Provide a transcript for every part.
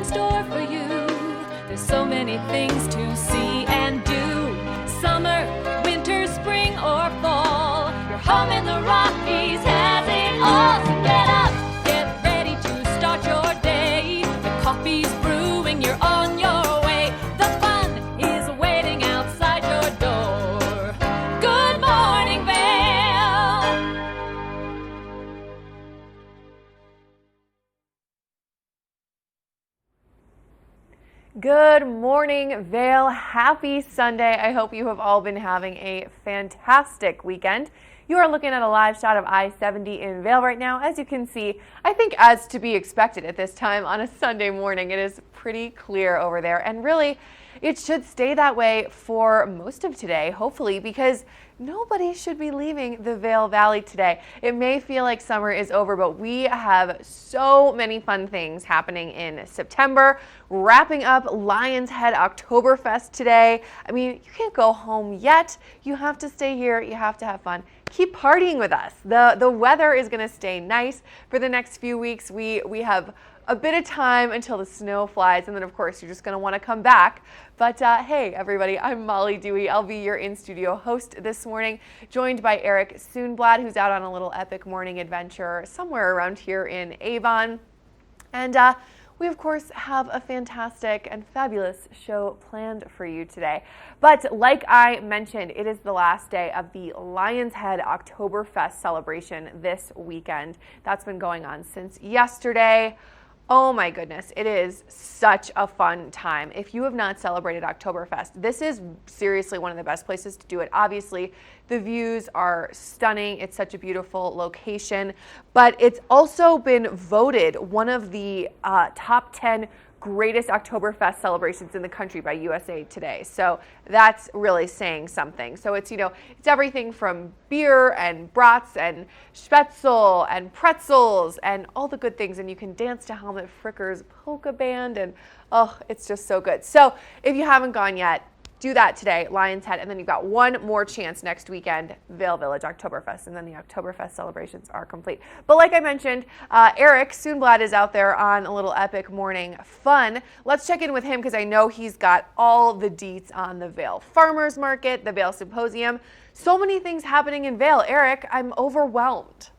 store for you. There's so many things to see and do. Summer, winter, spring, or fall. Your home in the Rockies has it all. So get up, get ready to start your day. The coffee's brewing, you're on your way. The fun is waiting outside your door. Good morning, Vail. Good morning, Vail. Happy Sunday. I hope you have all been having a fantastic weekend. You are looking at a live shot of I-70 in Vail right now. As you can see, I think as to be expected at this time on a Sunday morning, it is pretty clear over there. And really, it should stay that way for most of today, hopefully, because nobody should be leaving the Vail Valley today. It may feel like summer is over, but we have so many fun things happening in September. Wrapping up Lion's Head Oktoberfest today. I mean, you can't go home yet. You have to stay here. You have to have fun. Keep partying with us. The weather is going to stay nice for the next few weeks. We have a bit of time until the snow flies, and then of course you're just going to want to come back. But hey everybody, I'm Molly Dewey. I'll be your in-studio host this morning, joined by Eric Soonblad, who's out on a little epic morning adventure somewhere around here in Avon. And we of course have a fantastic and fabulous show planned for you today. But like I mentioned, it is the last day of the Lion's Head Oktoberfest celebration this weekend. That's been going on since yesterday. Oh my goodness, it is such a fun time. If you have not celebrated Oktoberfest, this is seriously one of the best places to do it. Obviously, the views are stunning. It's such a beautiful location, but it's also been voted one of the top 10 greatest Oktoberfest celebrations in the country by USA Today. So that's really saying something. So it's, it's everything from beer and brats and spätzle and pretzels and all the good things. And you can dance to Helmut Fricker's polka band, and oh, it's just so good. So if you haven't gone yet, do that today, Lion's Head, and then you've got one more chance next weekend, Vail Village Oktoberfest, and then the Oktoberfest celebrations are complete. But like I mentioned, Eric Soonblad is out there on a little epic morning fun. Let's check in with him because I know he's got all the deets on the Vail Farmers Market, the Vail Symposium. So many things happening in Vail. Eric, I'm overwhelmed.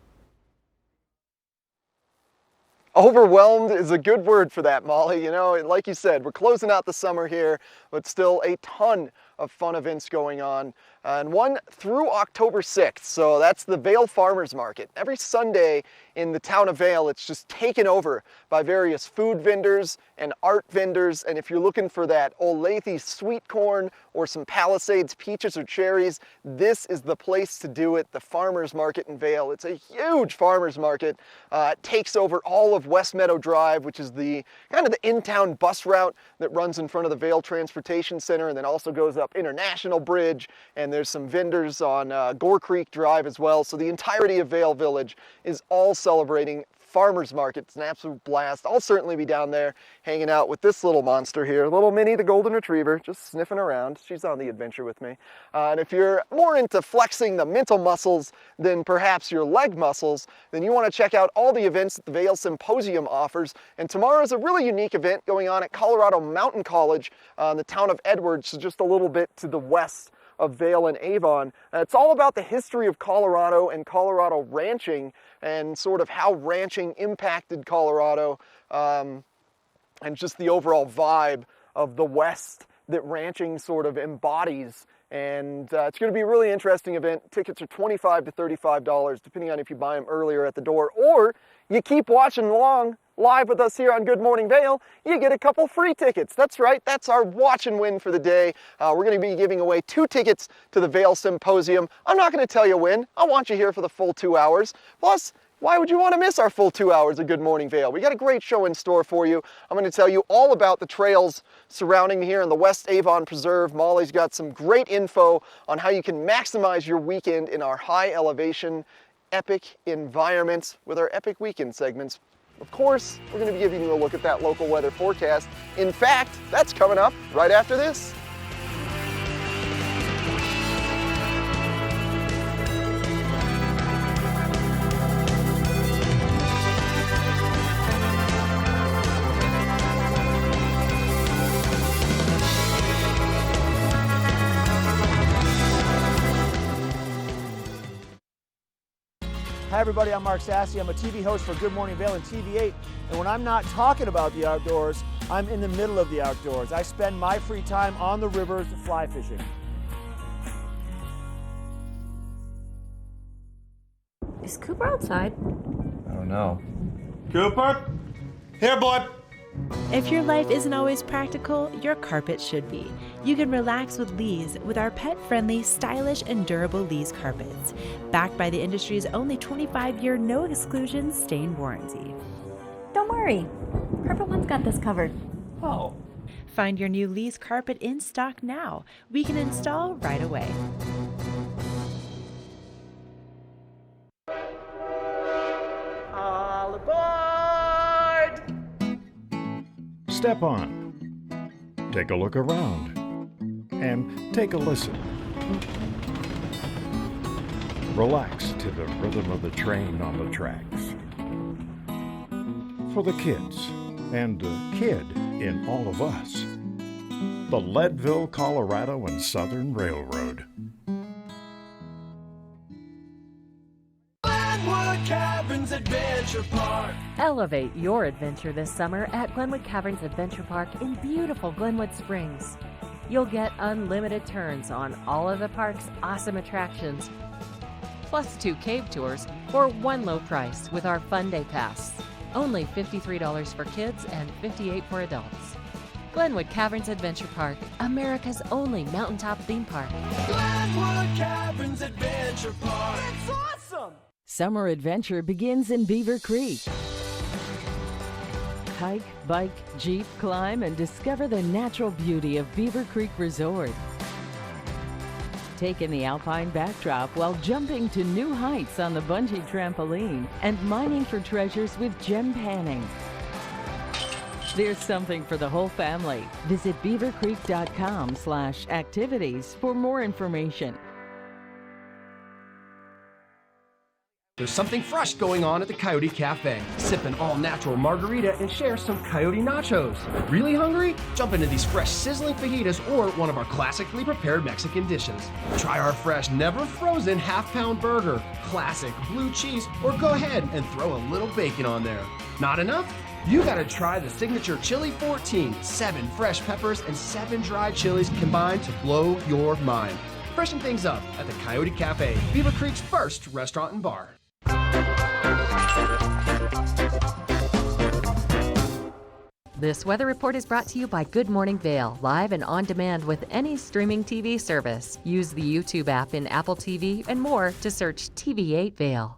Overwhelmed is a good word for that, Molly. Like you said, we're closing out the summer here, but still a ton of fun events going on. And one through October 6th, so that's the Vail Farmers Market. Every Sunday in the town of Vail, it's just taken over by various food vendors and art vendors. And if you're looking for that Olathe sweet corn or some Palisades peaches or cherries, this is the place to do it, the Farmers Market in Vail. It's a huge farmers market. It takes over all of West Meadow Drive, which is the kind of the in-town bus route that runs in front of the Vail Transportation Center, and then also goes up International Bridge, and there's some vendors on Gore Creek Drive as well. So the entirety of Vail Village is all celebrating Farmers Market. It's an absolute blast. I'll certainly be down there hanging out with this little monster here, little Minnie the Golden Retriever, just sniffing around. She's on the adventure with me. And if you're more into flexing the mental muscles than perhaps your leg muscles, then you want to check out all the events that the Vail Symposium offers. And tomorrow is a really unique event going on at Colorado Mountain College in the town of Edwards, so just a little bit to the west of Vail and Avon. It's all about the history of Colorado and Colorado ranching and sort of how ranching impacted Colorado and just the overall vibe of the West that ranching sort of embodies. And it's going to be a really interesting event. Tickets are $25 to $35, depending on if you buy them earlier at the door, or you keep watching along live with us here on Good Morning Vail, you get a couple free tickets. That's right, that's our watch and win for the day. We're going to be giving away 2 tickets to the Vail Symposium. I'm not going to tell you when. I want you here for the full 2 hours. Plus, why would you want to miss our full 2 hours of Good Morning Vail? We got a great show in store for you. I'm going to tell you all about the trails surrounding here in the West Avon Preserve. Molly's got some great info on how you can maximize your weekend in our high elevation, epic environments with our Epic Weekend segments. Of course, we're going to be giving you a look at that local weather forecast. In fact, that's coming up right after this. Hi everybody, I'm Mark Sassy. I'm a TV host for Good Morning Vail and TV8. And when I'm not talking about the outdoors, I'm in the middle of the outdoors. I spend my free time on the rivers fly fishing. Is Cooper outside? I don't know. Cooper? Here, boy. If your life isn't always practical, your carpet should be. You can relax with Lee's with our pet-friendly, stylish, and durable Lee's carpets. Backed by the industry's only 25-year no-exclusions stain warranty. Don't worry. Carpet One's got this covered. Oh. Find your new Lee's carpet in stock now. We can install right away. All aboard! Step on. Take a look around. And take a listen. Relax to the rhythm of the train on the tracks. For the kids, and the kid in all of us. The Leadville, Colorado and Southern Railroad. Glenwood Caverns Adventure Park. Elevate your adventure this summer at Glenwood Caverns Adventure Park in beautiful Glenwood Springs. You'll get unlimited turns on all of the park's awesome attractions, plus 2 cave tours for one low price with our Fun Day Pass. Only $53 for kids and $58 for adults. Glenwood Caverns Adventure Park, America's only mountaintop theme park. Glenwood Caverns Adventure Park. It's awesome! Summer adventure begins in Beaver Creek. Hike, bike, jeep, climb, and discover the natural beauty of Beaver Creek Resort. Take in the alpine backdrop while jumping to new heights on the bungee trampoline and mining for treasures with gem panning. There's something for the whole family. Visit beavercreek.com/activities for more information. There's something fresh going on at the Coyote Cafe. Sip an all-natural margarita and share some Coyote nachos. Really hungry? Jump into these fresh sizzling fajitas or one of our classically prepared Mexican dishes. Try our fresh, never frozen half-pound burger, classic blue cheese, or go ahead and throw a little bacon on there. Not enough? You gotta try the signature Chili 14, 7 fresh peppers and 7 dried chilies combined to blow your mind. Freshen things up at the Coyote Cafe, Beaver Creek's first restaurant and bar. This weather report is brought to you by Good Morning Vail, live and on demand with any streaming TV service. Use the YouTube app in Apple TV and more to search TV8 Vail.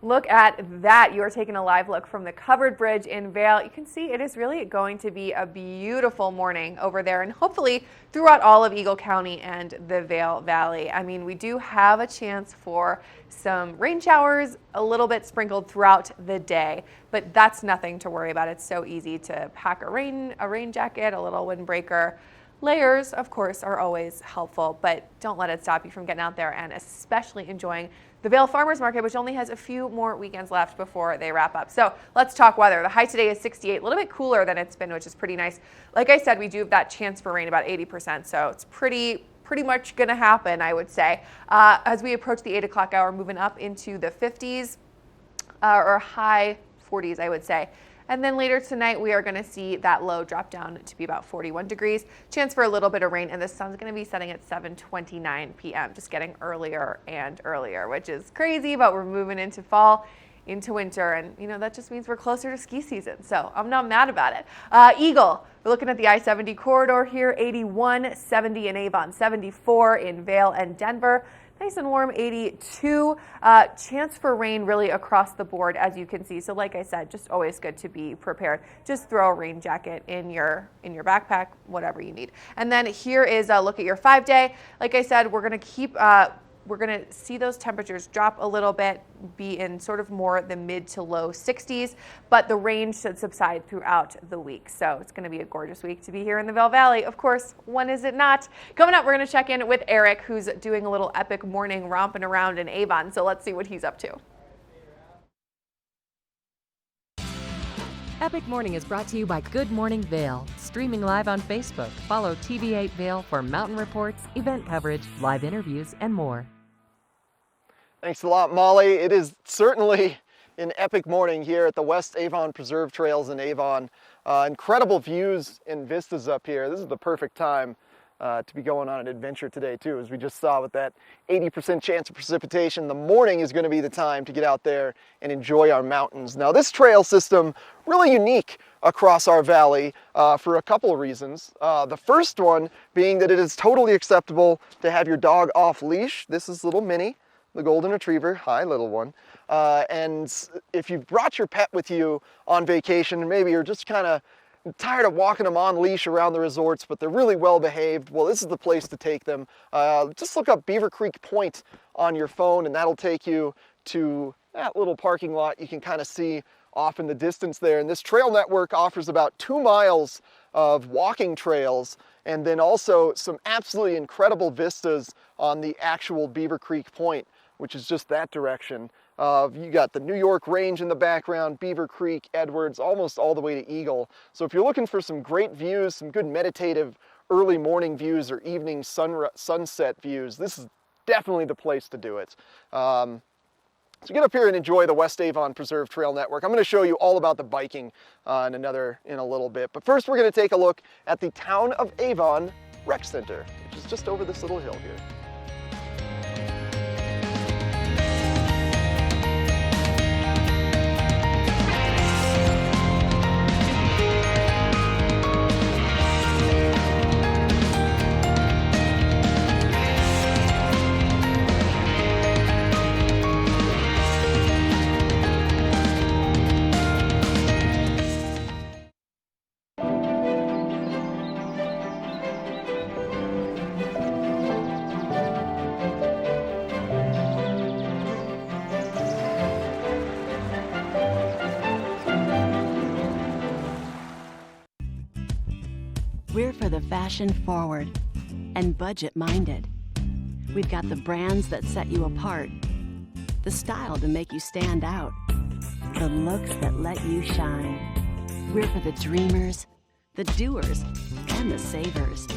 Look at that. You are taking a live look from the covered bridge in Vail. You can see it is really going to be a beautiful morning over there and hopefully throughout all of Eagle County and the Vail Valley. I mean, we do have a chance for some rain showers, a little bit sprinkled throughout the day, but that's nothing to worry about. It's so easy to pack a rain jacket, a little windbreaker. Layers, of course, are always helpful, but don't let it stop you from getting out there and especially enjoying the Vail Farmers Market, which only has a few more weekends left before they wrap up. So let's talk weather. The high today is 68, a little bit cooler than it's been, which is pretty nice. Like I said, we do have that chance for rain, about 80%, so it's pretty much going to happen, I would say. As we approach the 8 o'clock hour, moving up into the 50s or high 40s, I would say. And then later tonight, we are going to see that low drop down to be about 41 degrees. Chance for a little bit of rain, and the sun's going to be setting at 7:29 p.m., just getting earlier and earlier, which is crazy, but we're moving into fall, into winter, and that just means we're closer to ski season, so I'm not mad about it. Eagle, we're looking at the I-70 corridor here, 81, 70 in Avon, 74 in Vail and Denver. Nice and warm, 82. Chance for rain really across the board, as you can see. So like I said, just always good to be prepared. Just throw a rain jacket in your backpack, whatever you need. And then here is a look at your 5-day. Like I said, we're going to see those temperatures drop a little bit, be in sort of more the mid to low 60s, but the rain should subside throughout the week. So it's going to be a gorgeous week to be here in the Vail Valley. Of course, when is it not? Coming up, we're going to check in with Eric, who's doing a little epic morning romping around in Avon. So let's see what he's up to. Epic Morning is brought to you by Good Morning Vail, streaming live on Facebook. Follow TV8 Vail for mountain reports, event coverage, live interviews, and more. Thanks a lot, Molly. It is certainly an epic morning here at the West Avon Preserve Trails in Avon. Incredible views and vistas up here. This is the perfect time to be going on an adventure today too, as we just saw with that 80% chance of precipitation. The morning is going to be the time to get out there and enjoy our mountains. Now this trail system, really unique across our valley for a couple of reasons. The first one being that it is totally acceptable to have your dog off leash. This is little Minnie, the golden retriever. Hi, little one. And if you've brought your pet with you on vacation, and maybe you're just kind of tired of walking them on leash around the resorts, but they're really well behaved, well, this is the place to take them. Just look up Beaver Creek Point on your phone, and that'll take you to that little parking lot you can kind of see off in the distance there. And this trail network offers about 2 miles of walking trails, and then also some absolutely incredible vistas on the actual Beaver Creek Point, which is just that direction. You got the New York Range in the background, Beaver Creek, Edwards, almost all the way to Eagle. So if you're looking for some great views, some good meditative early morning views or evening sunset views, this is definitely the place to do it. So get up here and enjoy the West Avon Preserve Trail Network. I'm going to show you all about the biking in a little bit. But first we're going to take a look at the Town of Avon Rec Center, which is just over this little hill here. We're for the fashion forward and budget minded. We've got the brands that set you apart, the style to make you stand out, the looks that let you shine. We're for the dreamers, the doers, and the savers.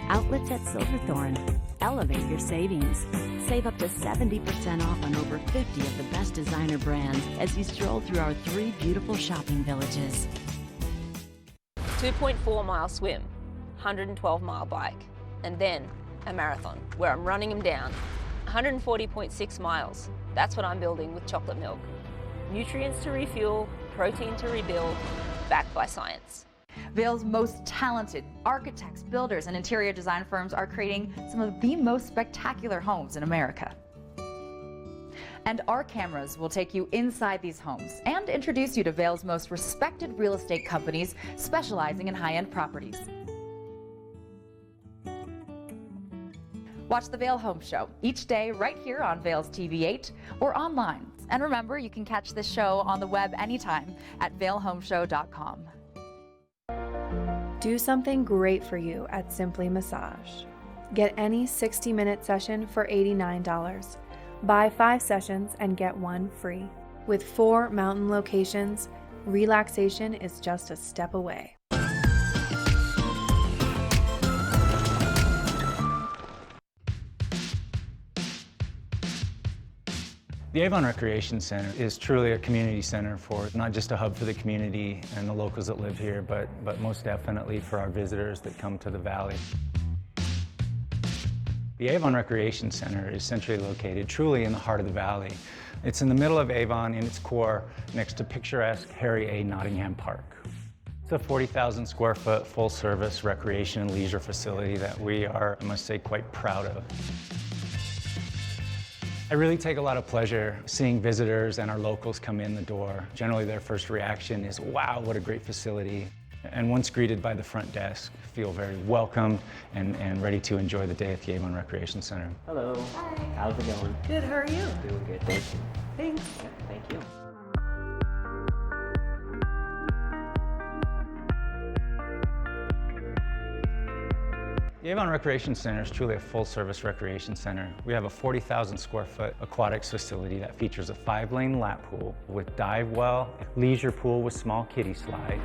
Outlets at Silverthorne. Elevate your savings. Save up to 70% off on over 50 of the best designer brands as you stroll through our 3 beautiful shopping villages. 2.4 mile swim, 112 mile bike, and then a marathon where I'm running them down. 140.6 miles, that's what I'm building with chocolate milk. Nutrients to refuel, protein to rebuild, backed by science. Vail's most talented architects, builders, and interior design firms are creating some of the most spectacular homes in America. And our cameras will take you inside these homes and introduce you to Vail's most respected real estate companies specializing in high-end properties. Watch the Vail Home Show each day right here on Vail's TV8 or online. And remember, you can catch this show on the web anytime at vailhomeshow.com. Do something great for you at Simply Massage. Get any 60-minute session for $89. Buy 5 sessions and get 1 free. With 4 mountain locations, relaxation is just a step away. The Avon Recreation Center is truly a community center for not just a hub for the community and the locals that live here, but most definitely for our visitors that come to the valley. The Avon Recreation Center is centrally located truly in the heart of the valley. It's in the middle of Avon in its core next to picturesque Harry A. Nottingham Park. It's a 40,000 square foot full service recreation and leisure facility that we are, I must say, quite proud of. I really take a lot of pleasure seeing visitors and our locals come in the door. Generally their first reaction is, wow, what a great facility. And once greeted by the front desk, feel very welcome and ready to enjoy the day at the Avon Recreation Center. Hello. Hi. How's it going? Good, how are you? Doing good, thank you. Thanks. Yeah, thank you. The Avon Recreation Center is truly a full-service recreation center. We have a 40,000 square foot aquatics facility that features a 5-lane lap pool with dive well, leisure pool with small kiddie slide,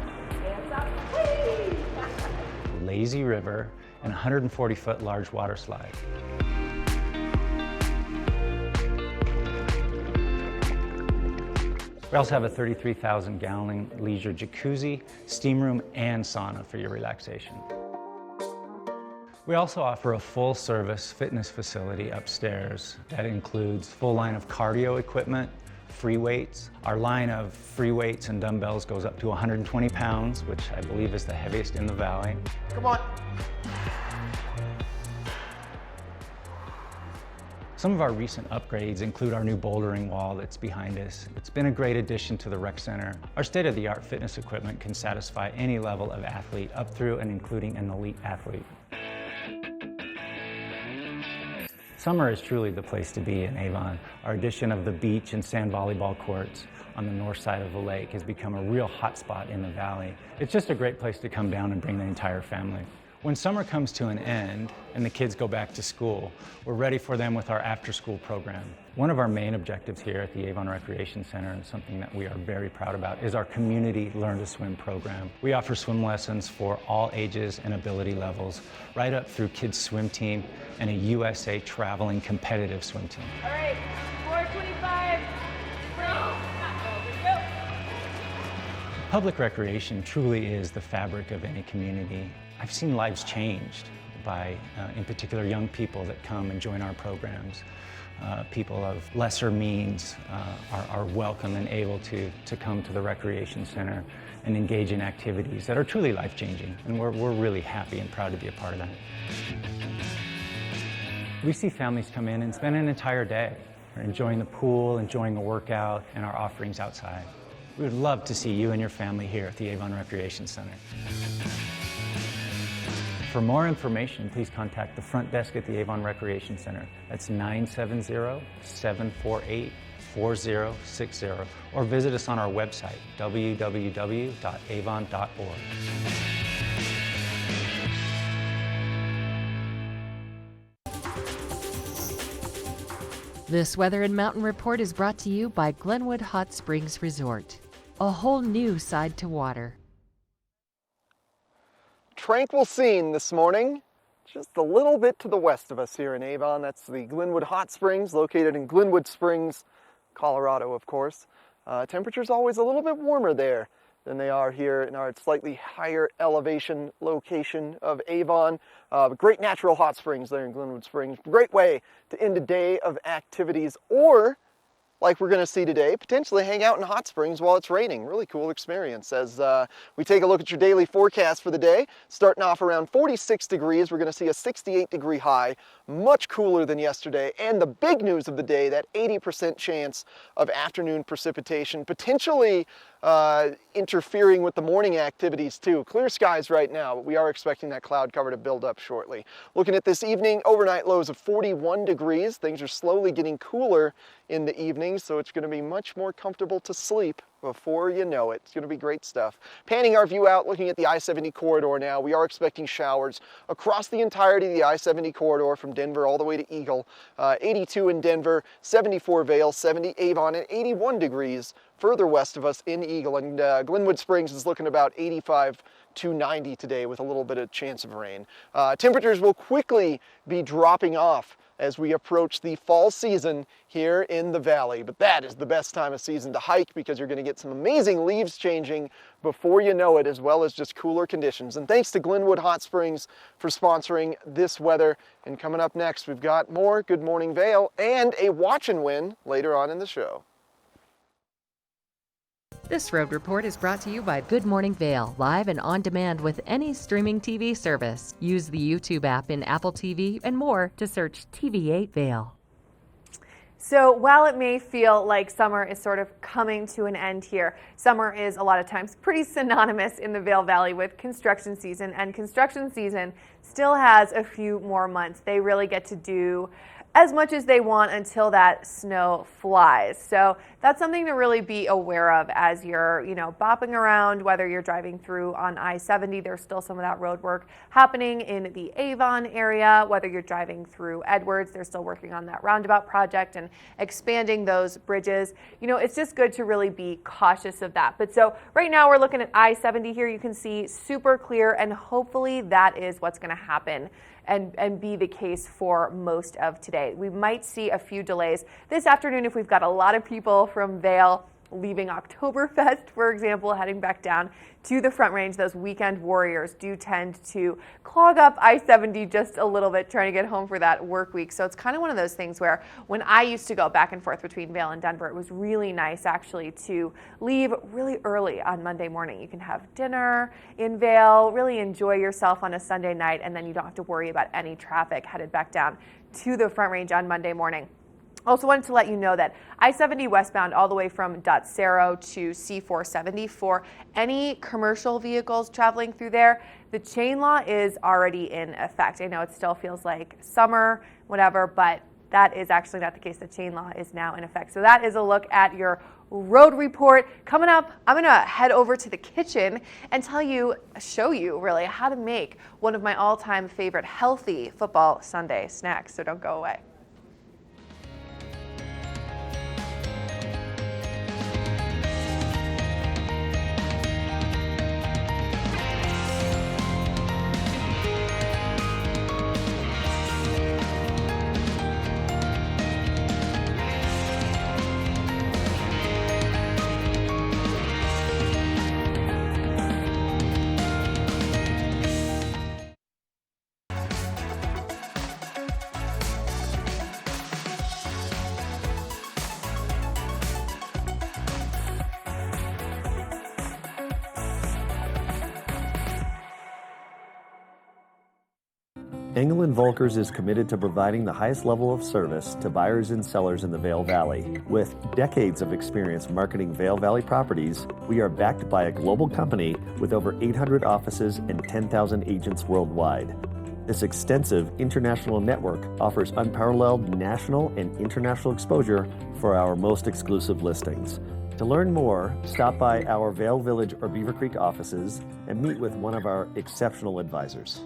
lazy river, and 140-foot large water slide. We also have a 33,000-gallon leisure jacuzzi, steam room, and sauna for your relaxation. We also offer a full-service fitness facility upstairs that includes full line of cardio equipment, free weights. Our line of free weights and dumbbells goes up to 120 pounds, which I believe is the heaviest in the valley. Come on. Some of our recent upgrades include our new bouldering wall that's behind us. It's been a great addition to the rec center. Our state-of-the-art fitness equipment can satisfy any level of athlete up through and including an elite athlete. Summer is truly the place to be in Avon. Our addition of the beach and sand volleyball courts on the north side of the lake has become a real hotspot in the valley. It's just a great place to come down and bring the entire family. When summer comes to an end and the kids go back to school, we're ready for them with our after-school program. One of our main objectives here at the Avon Recreation Center, and something that we are very proud about, is our community Learn to Swim program. We offer swim lessons for all ages and ability levels, right up through kids' swim team and a USA traveling competitive swim team. All right, 425. Go. Public recreation truly is the fabric of any community. I've seen lives changed by, in particular, young people that come and join our programs. People of lesser means are welcome and able to come to the Recreation Center and engage in activities that are truly life-changing, and we're really happy and proud to be a part of that. We see families come in and spend an entire day enjoying the pool, enjoying a workout, and our offerings outside. We would love to see you and your family here at the Avon Recreation Center. For more information, please contact the front desk at the Avon Recreation Center. That's 970-748-4060, or visit us on our website, www.avon.org. This Weather and Mountain Report is brought to you by Glenwood Hot Springs Resort. A whole new side to water. Tranquil scene this morning, just a little bit to the west of us here in Avon. That's the Glenwood Hot Springs, located in Glenwood Springs, Colorado, of course. Temperatures always a little bit warmer there than they are here in our slightly higher elevation location of Avon. Great natural hot springs there in Glenwood Springs. Great way to end a day of activities, or like we're going to see today, potentially hang out in hot springs while it's raining. Really cool experience. As we take a look at your daily forecast for the day, starting off around 46 degrees, we're going to see a 68-degree high, much cooler than yesterday. And the big news of the day, that 80% chance of afternoon precipitation, potentially interfering with the morning activities too. Clear skies right now, but we are expecting that cloud cover to build up shortly. Looking at this evening, overnight lows of 41 degrees. Things are slowly getting cooler in the evening, so it's going to be much more comfortable to sleep before you know it. It's going to be great stuff. Panning our view out, looking at the I-70 corridor now, we are expecting showers across the entirety of the I-70 corridor from Denver all the way to Eagle. 82 in Denver, 74 Vail, 70 Avon, and 81 degrees further west of us in Eagle. And Glenwood Springs is looking about 85 to 90 today with a little bit of chance of rain. Temperatures will quickly be dropping off as we approach the fall season here in the valley. But that is the best time of season to hike, because you're going to get some amazing leaves changing before you know it, as well as just cooler conditions. And thanks to Glenwood Hot Springs for sponsoring this weather. And coming up next, we've got more Good Morning Vail and a watch and win later on in the show. This road report is brought to you by Good Morning Vail, live and on demand with any streaming TV service. Use the YouTube app in Apple TV and more to search TV8 Vail. So while it may feel like summer is sort of coming to an end here, summer is a lot of times pretty synonymous in the Vail Valley with construction season, and construction season still has a few more months. They really get to do as much as they want until that snow flies. So that's something to really be aware of as you're, bopping around, whether you're driving through on I-70. There's still some of that road work happening in the Avon area. Whether you're driving through Edwards, they're still working on that roundabout project and expanding those bridges. It's just good to really be cautious of that. But so right now we're looking at I-70 here. You can see super clear, and hopefully that is what's going to happen and be the case for most of today. We might see a few delays this afternoon if we've got a lot of people from Vail leaving Oktoberfest, for example, heading back down to the Front Range, those weekend warriors do tend to clog up I-70 just a little bit trying to get home for that work week. So it's kind of one of those things where when I used to go back and forth between Vail and Denver, it was really nice actually to leave really early on Monday morning. You can have dinner in Vail, really enjoy yourself on a Sunday night, and then you don't have to worry about any traffic headed back down to the Front Range on Monday morning. Also wanted to let you know that I-70 westbound all the way from Dotsero to C-470, for any commercial vehicles traveling through there, the chain law is already in effect. I know it still feels like summer, whatever, but that is actually not the case. The chain law is now in effect. So that is a look at your road report. Coming up, I'm going to head over to the kitchen and show you really how to make one of my all-time favorite healthy football Sunday snacks. So don't go away. Engel & Volkers is committed to providing the highest level of service to buyers and sellers in the Vail Valley. With decades of experience marketing Vail Valley properties, we are backed by a global company with over 800 offices and 10,000 agents worldwide. This extensive international network offers unparalleled national and international exposure for our most exclusive listings. To learn more, stop by our Vail Village or Beaver Creek offices and meet with one of our exceptional advisors.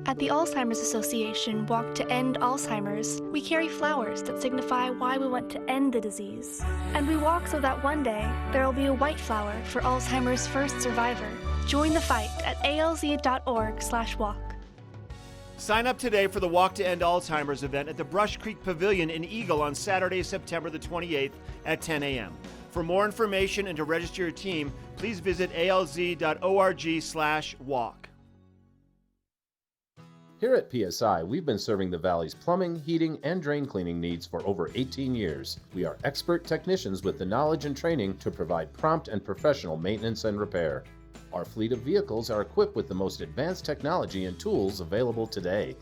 At the Alzheimer's Association Walk to End Alzheimer's, we carry flowers that signify why we want to end the disease. And we walk so that one day there will be a white flower for Alzheimer's first survivor. Join the fight at alz.org/walk. Sign up today for the Walk to End Alzheimer's event at the Brush Creek Pavilion in Eagle on Saturday, September the 28th at 10 a.m. For more information and to register your team, please visit alz.org/walk. Here at PSI, we've been serving the Valley's plumbing, heating, and drain cleaning needs for over 18 years. We are expert technicians with the knowledge and training to provide prompt and professional maintenance and repair. Our fleet of vehicles are equipped with the most advanced technology and tools available today.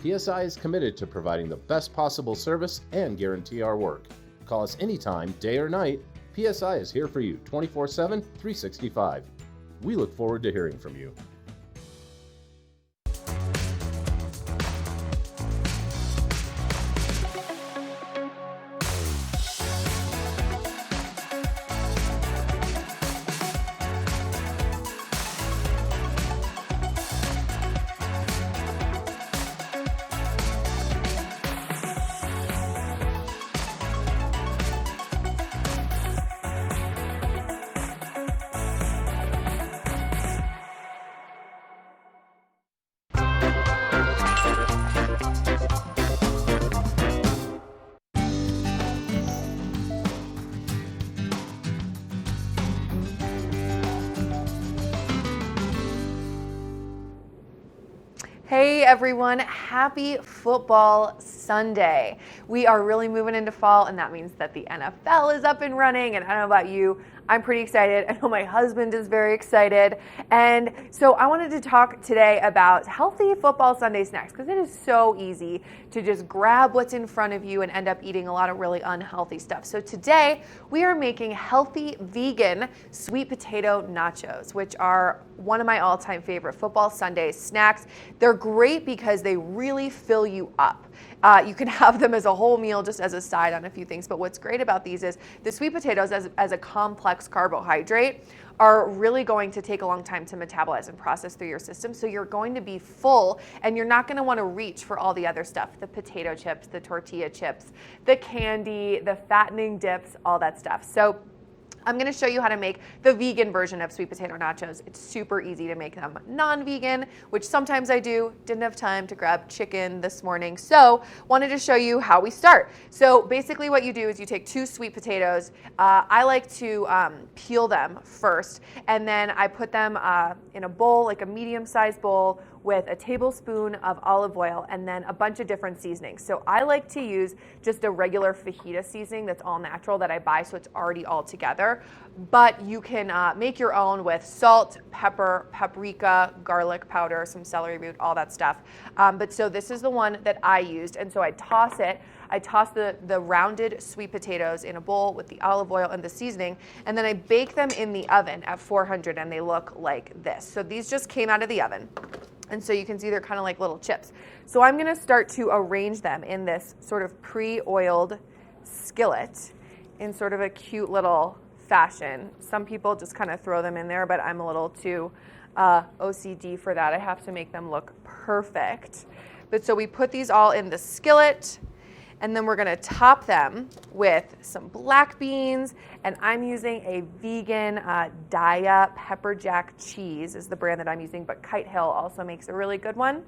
PSI is committed to providing the best possible service and guarantee our work. Call us anytime, day or night. PSI is here for you 24/7, 365. We look forward to hearing from you. Hey everyone, happy football Sunday. We are really moving into fall, and that means that the NFL is up and running, and I don't know about you, I'm pretty excited. I know my husband is very excited. And so I wanted to talk today about healthy football Sunday snacks, because it is so easy to just grab what's in front of you and end up eating a lot of really unhealthy stuff. So today we are making healthy vegan sweet potato nachos, which are one of my all-time favorite football Sunday snacks. They're great because they really fill you up. You can have them as a whole meal, just as a side on a few things. But what's great about these is the sweet potatoes as a complex carbohydrate are really going to take a long time to metabolize and process through your system. So you're going to be full and you're not going to want to reach for all the other stuff, the potato chips, the tortilla chips, the candy, the fattening dips, all that stuff. So I'm going to show you how to make the vegan version of sweet potato nachos. It's super easy to make them non-vegan, which sometimes I do. Didn't have time to grab chicken this morning, so wanted to show you how we start. So basically what you do is you take 2 sweet potatoes. I like to peel them first, and then I put them in a bowl, like a medium-sized bowl, with a tablespoon of olive oil and then a bunch of different seasonings. So I like to use just a regular fajita seasoning that's all natural that I buy, so it's already all together. But you can make your own with salt, pepper, paprika, garlic powder, some celery root, all that stuff. But so this is the one that I used, and so I toss it. I toss the rounded sweet potatoes in a bowl with the olive oil and the seasoning, and then I bake them in the oven at 400, and they look like this. So these just came out of the oven. And so you can see they're kind of like little chips. So I'm going to start to arrange them in this sort of pre-oiled skillet in sort of a cute little fashion. Some people just kind of throw them in there, but I'm a little too OCD for that. I have to make them look perfect. But so we put these all in the skillet, and then we're going to top them with some black beans, and I'm using a vegan Daya pepper jack cheese is the brand that I'm using, but Kite Hill also makes a really good one.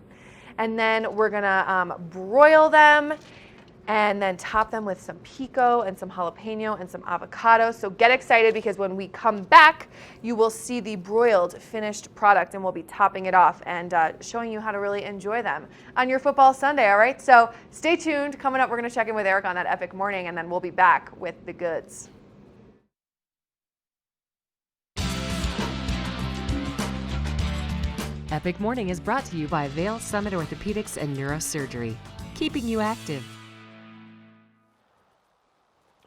And then we're going to broil them and then top them with some pico and some jalapeno and some avocado. So get excited, because when we come back, you will see the broiled finished product, and we'll be topping it off and showing you how to really enjoy them on your football Sunday, all right? So stay tuned. Coming up, we're going to check in with Eric on that epic morning, and then we'll be back with the goods. Epic Morning is brought to you by Vail Summit Orthopedics and Neurosurgery, keeping you active.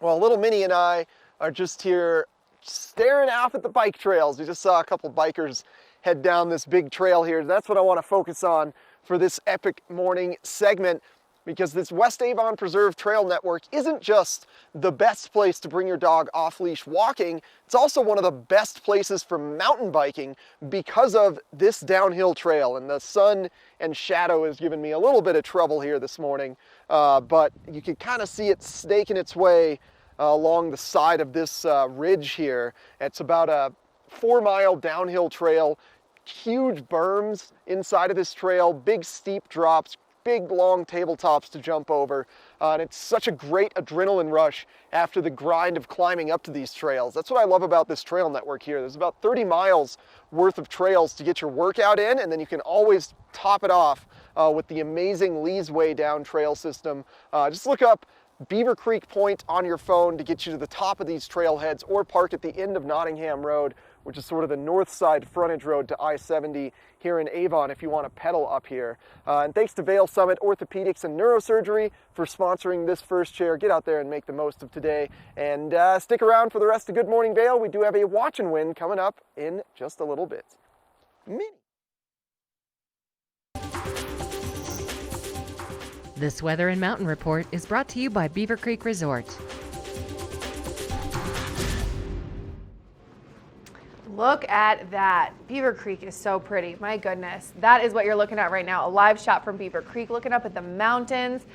Well, little Minnie and I are just here staring off at the bike trails. We just saw a couple bikers head down this big trail here. That's what I want to focus on for this Epic Morning segment, because this West Avon Preserve Trail Network isn't just the best place to bring your dog off-leash walking, it's also one of the best places for mountain biking because of this downhill trail. And the sun and shadow has given me a little bit of trouble here this morning, but you can kind of see it snaking its way along the side of this ridge here. It's about a 4-mile downhill trail, huge berms inside of this trail, big steep drops, big long tabletops to jump over, and it's such a great adrenaline rush after the grind of climbing up to these trails. That's what I love about this trail network here. There's about 30 miles worth of trails to get your workout in, and then you can always top it off with the amazing Lee's Way Down trail system. Just look up Beaver Creek Point on your phone to get you to the top of these trailheads, or park at the end of Nottingham Road, which is sort of the north side frontage road to I-70 here in Avon if you want to pedal up here. And thanks to Vail Summit Orthopedics and Neurosurgery for sponsoring this first chair. Get out there and make the most of today. And stick around for the rest of Good Morning Vail. We do have a watch and win coming up in just a little bit. Minnie. This Weather and Mountain Report is brought to you by Beaver Creek Resort. Look at that. Beaver Creek is so pretty. My goodness. That is what you're looking at right now. A live shot from Beaver Creek, looking up at the mountains.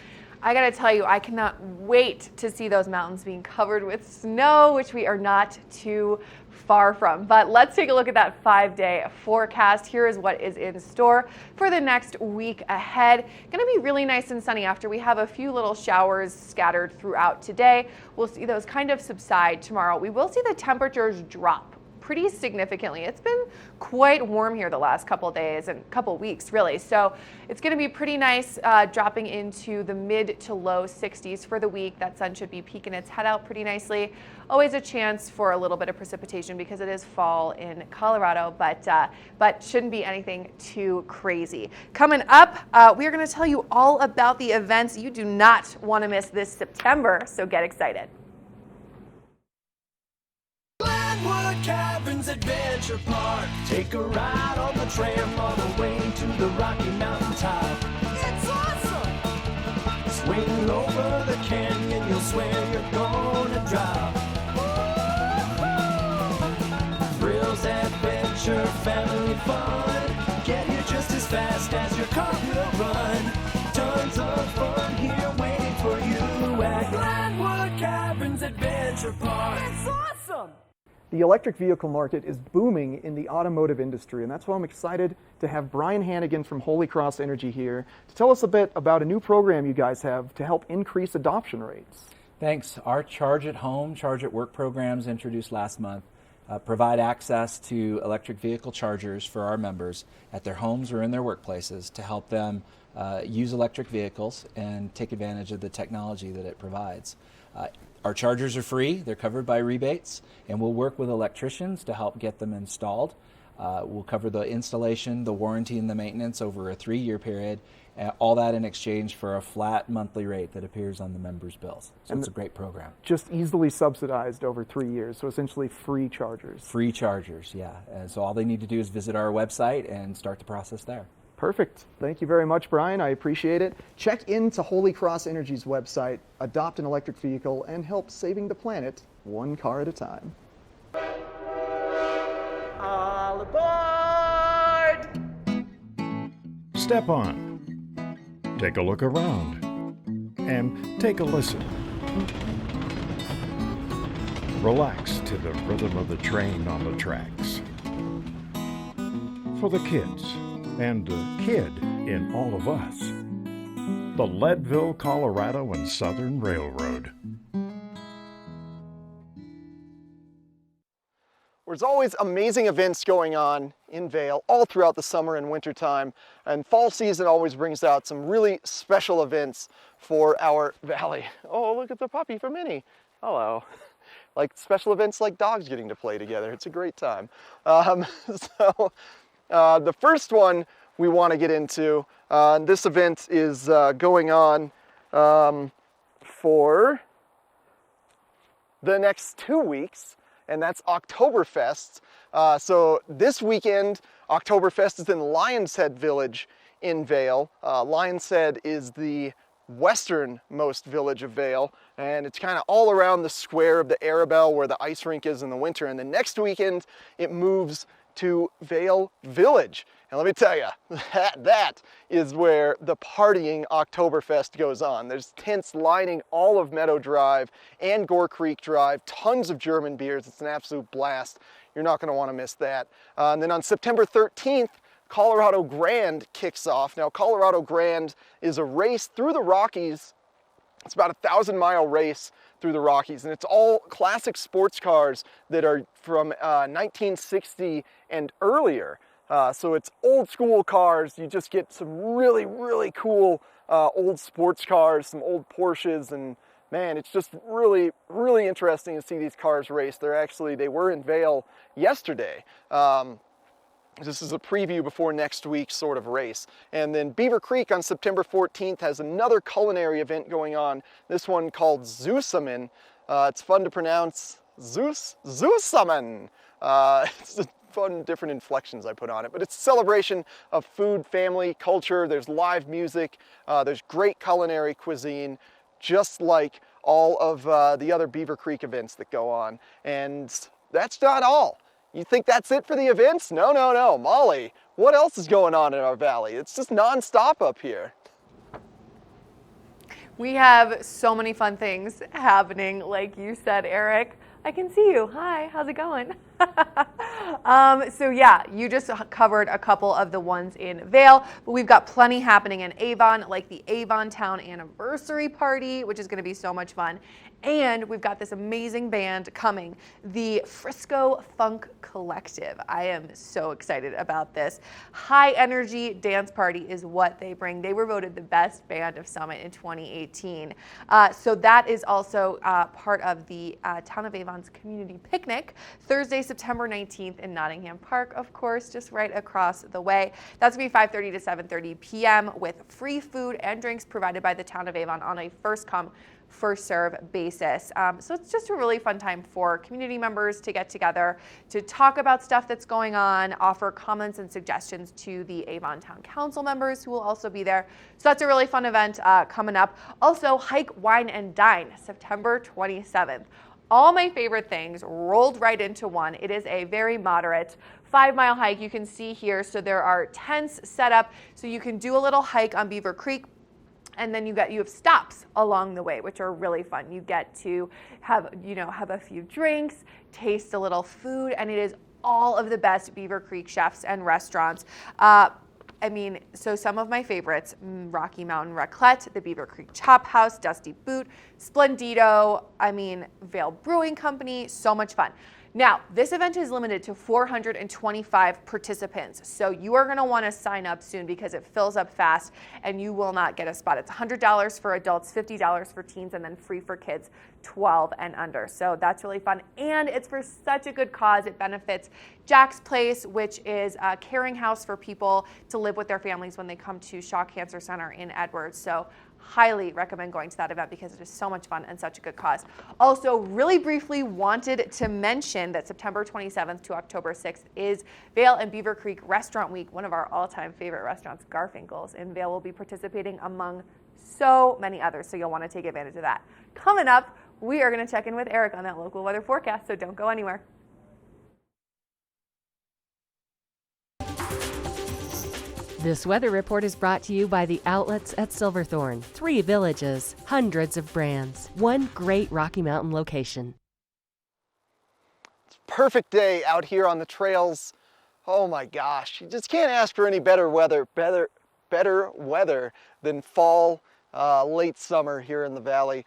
I gotta tell you, I cannot wait to see those mountains being covered with snow, which we are not too far from. But let's take a look at that 5-day forecast. Here is what is in store for the next week ahead. Gonna be really nice and sunny after we have a few little showers scattered throughout today. We'll see those kind of subside tomorrow. We will see the temperatures drop pretty significantly. It's been quite warm here the last couple days and couple weeks really. So it's going to be pretty nice, dropping into the mid to low 60s for the week. That sun should be peeking its head out pretty nicely. Always a chance for a little bit of precipitation because it is fall in Colorado, but shouldn't be anything too crazy. Coming up, we are going to tell you all about the events you do not want to miss this September, so get excited. Caverns Adventure Park. Take a ride on the tram all the way to the Rocky Mountain top. It's awesome! Swing over the canyon, you'll swear you're gonna drop. Thrills, adventure, family fun. Get here just as fast as your car will run. Tons of fun here waiting for you at Glenwood Caverns Adventure Park. It's awesome! The electric vehicle market is booming in the automotive industry, and that's why I'm excited to have Brian Hannigan from Holy Cross Energy here to tell us a bit about a new program you guys have to help increase adoption rates. Thanks. Our Charge at Home, Charge at Work programs introduced last month provide access to electric vehicle chargers for our members at their homes or in their workplaces to help them use electric vehicles and take advantage of the technology that it provides. Our chargers are free, they're covered by rebates, and we'll work with electricians to help get them installed. We'll cover the installation, the warranty, and the maintenance over a 3-year period, all that in exchange for a flat monthly rate that appears on the members' bills. So it's a great program. Just easily subsidized over 3 years, so essentially free chargers. Free chargers, yeah. And so all they need to do is visit our website and start the process there. Perfect. Thank you very much, Brian. I appreciate it. Check into Holy Cross Energy's website, adopt an electric vehicle, and help saving the planet one car at a time. All aboard! Step on, take a look around, and take a listen. Relax to the rhythm of the train on the tracks. For the kids, and the kid in all of us, the Leadville, Colorado and Southern Railroad. There's always amazing events going on in Vail all throughout the summer and winter time, and fall season always brings out some really special events for our valley. Oh, look at the puppy from Minnie. Hello. Like special events like dogs getting to play together. It's a great time. The first one we want to get into, this event is going on for the next 2 weeks, and that's Oktoberfest. So this weekend, Oktoberfest is in Lions Head Village in Vail. Lions Head is the westernmost village of Vail, and it's kind of all around the square of the Arabelle where the ice rink is in the winter. And the next weekend, it moves to Vail Village. And let me tell you, that is where the partying Oktoberfest goes on. There's tents lining all of Meadow Drive and Gore Creek Drive, tons of German beers. It's an absolute blast. You're not going to want to miss that. And then on September 13th, Colorado Grand kicks off. Now, Colorado Grand is a race through the Rockies. It's about a 1,000-mile race through the Rockies, and it's all classic sports cars that are from 1960 and earlier. So it's old school cars. You just get some really, really cool old sports cars, some old Porsches, and man, it's just really, really interesting to see these cars race. They were in Vail yesterday. This is a preview before next week's sort of race. And then Beaver Creek on September 14th has another culinary event going on, this one called Zoosamen. It's fun to pronounce. Zoosamen. It's fun, different inflections I put on it, but it's a celebration of food, family, culture. There's live music, there's great culinary cuisine, just like all of the other Beaver Creek events that go on. And that's not all. You think that's it for the events? No, no, no. Molly, what else is going on in our valley? It's just nonstop up here. We have so many fun things happening, like you said, Eric. I can see you. Hi, how's it going? So yeah, you just covered a couple of the ones in Vail, but we've got plenty happening in Avon, like the Avon Town Anniversary Party, which is going to be so much fun. And we've got this amazing band coming, the Frisco Funk Collective. I am so excited about this. High energy dance party is what they bring. They were voted the best band of Summit in 2018. So that is also part of the Town of Avon's community picnic, Thursday, September 19th in Nottingham Park, of course, just right across the way. That's going to be 5:30 to 7:30 p.m. with free food and drinks provided by the Town of Avon on a first come, first serve basis. So it's just a really fun time for community members to get together, to talk about stuff that's going on, offer comments and suggestions to the Avon Town Council members who will also be there. So that's a really fun event coming up. Also, Hike, Wine, and Dine, September 27th. All my favorite things rolled right into one. It is a very moderate 5-mile hike. You can see here, so there are tents set up so you can do a little hike on Beaver Creek. And then you have stops along the way, which are really fun. You get to have a few drinks, taste a little food, and it is all of the best Beaver Creek chefs and restaurants. So some of my favorites: Rocky Mountain Raclette, the Beaver Creek Chop House, Dusty Boot, Splendido, Vale Brewing Company, so much fun. Now, this event is limited to 425 participants, so you are going to want to sign up soon because it fills up fast and you will not get a spot. It's $100 for adults, $50 for teens, and then free for kids 12 and under. So that's really fun, and it's for such a good cause. It benefits Jack's Place, which is a caring house for people to live with their families when they come to Shaw Cancer Center in Edwards. So highly recommend going to that event because it is so much fun and such a good cause. Also, really briefly wanted to mention that September 27th to October 6th is Vale and Beaver Creek Restaurant Week, one of our all-time favorite restaurants, Garfinkel's, and Vale will be participating among so many others, so you'll want to take advantage of that. Coming up, we are going to check in with Eric on that local weather forecast, so don't go anywhere. This weather report is brought to you by the outlets at Silverthorne. 3 villages, hundreds of brands, one great Rocky Mountain location. It's a perfect day out here on the trails. Oh my gosh, you just can't ask for any better weather than fall, late summer here in the valley.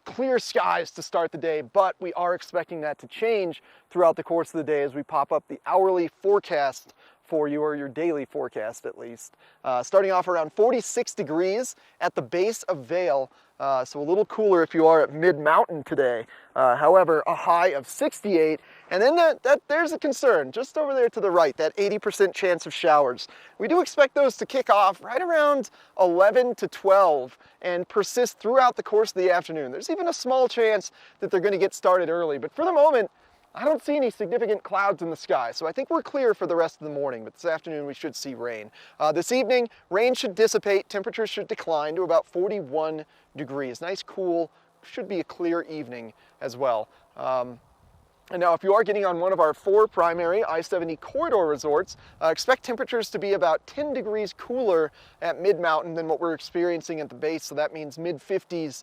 Clear skies to start the day, but we are expecting that to change throughout the course of the day as we pop up the hourly forecast for you, or your daily forecast at least. Starting off around 46 degrees at the base of Vale, so a little cooler if you are at mid-mountain today. However, a high of 68, and then there's a concern just over there to the right, that 80% chance of showers. We do expect those to kick off right around 11 to 12 and persist throughout the course of the afternoon. There's even a small chance that they're going to get started early, but for the moment, I don't see any significant clouds in the sky, so I think we're clear for the rest of the morning, but this afternoon we should see rain. This evening, rain should dissipate, temperatures should decline to about 41 degrees. Nice, cool, should be a clear evening as well. And now if you are getting on one of our 4 primary I-70 corridor resorts, expect temperatures to be about 10 degrees cooler at mid-mountain than what we're experiencing at the base. So that means mid-50s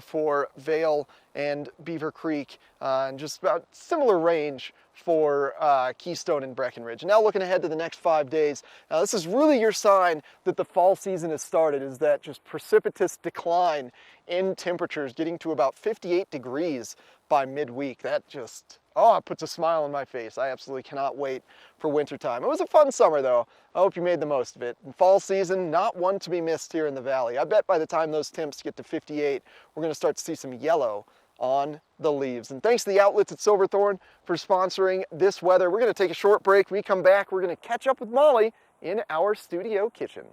for Vale and Beaver Creek, and just about similar range for Keystone and Breckenridge. And now looking ahead to the next 5 days, now this is really your sign that the fall season has started, is that just precipitous decline in temperatures, getting to about 58 degrees by midweek. That just, it puts a smile on my face. I absolutely cannot wait for wintertime. It was a fun summer though. I hope you made the most of it. And fall season, not one to be missed here in the valley. I bet by the time those temps get to 58, we're going to start to see some yellow on the leaves. And thanks to the outlets at Silverthorne for sponsoring this weather. We're going to take a short break. When we come back, we're going to catch up with Molly in our studio kitchen.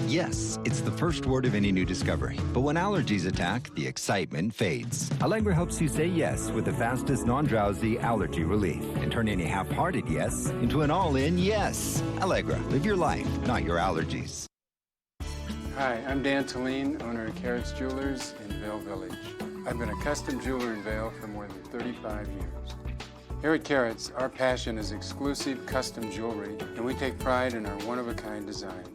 Yes, it's the first word of any new discovery. But when allergies attack, the excitement fades. Allegra helps you say yes with the fastest non-drowsy allergy relief and turn any half-hearted yes into an all-in yes. Allegra, live your life, not your allergies. Hi, I'm Dan Talene, owner of Carrots Jewelers in Vale Village. I've been a custom jeweler in Vale for more than 35 years. Here at Carrots, our passion is exclusive custom jewelry, and we take pride in our one-of-a-kind designs.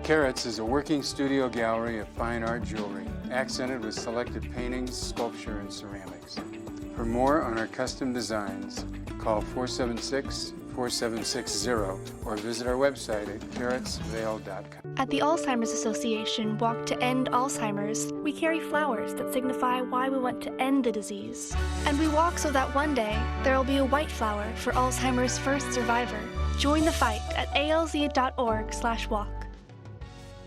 Carrots is a working studio gallery of fine art jewelry, accented with selected paintings, sculpture, and ceramics. For more on our custom designs, call 476 4760 or visit our website at carrotsvale.com. At the Alzheimer's Association Walk to End Alzheimer's, we carry flowers that signify why we want to end the disease. And we walk so that one day there will be a white flower for Alzheimer's first survivor. Join the fight at alz.org/walk.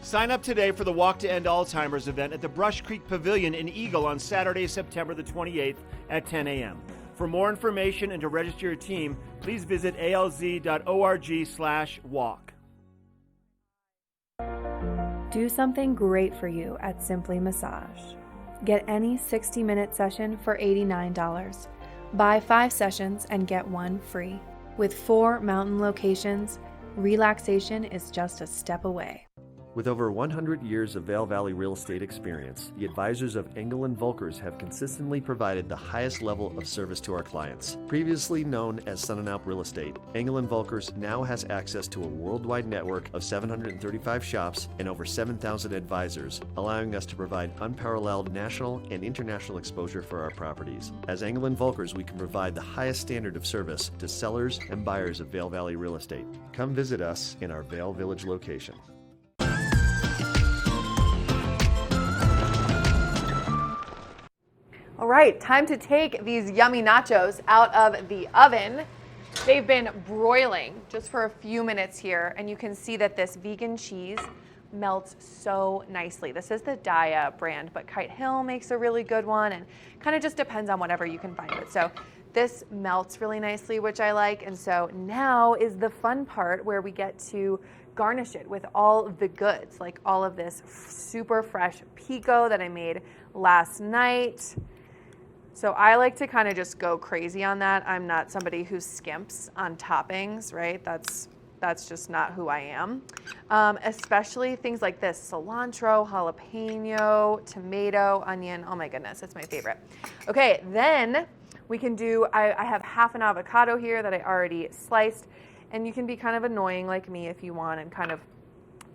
Sign up today for the Walk to End Alzheimer's event at the Brush Creek Pavilion in Eagle on Saturday, September the 28th at 10 a.m. For more information and to register your team, please visit alz.org/walk. Do something great for you at Simply Massage. Get any 60-minute session for $89. Buy 5 sessions and get 1 free. With 4 mountain locations, relaxation is just a step away. With over 100 years of Vail Valley real estate experience, the advisors of Engel & Volkers have consistently provided the highest level of service to our clients. Previously known as Sun & Alp Real Estate, Engel & Volkers now has access to a worldwide network of 735 shops and over 7,000 advisors, allowing us to provide unparalleled national and international exposure for our properties. As Engel & Volkers, we can provide the highest standard of service to sellers and buyers of Vail Valley real estate. Come visit us in our Vail Village location. All right, time to take these yummy nachos out of the oven. They've been broiling just for a few minutes here, and you can see that this vegan cheese melts so nicely. This is the Daya brand, but Kite Hill makes a really good one, and kind of just depends on whatever you can find it. So this melts really nicely, which I like, and so now is the fun part where we get to garnish it with all of the goods, like all of this super fresh pico that I made last night. So I like to kind of just go crazy on that. I'm not somebody who skimps on toppings, right? That's just not who I am. Especially things like this: cilantro, jalapeno, tomato, onion. Oh my goodness, it's my favorite. Okay, then we can do, I have half an avocado here that I already sliced, and you can be kind of annoying like me if you want and kind of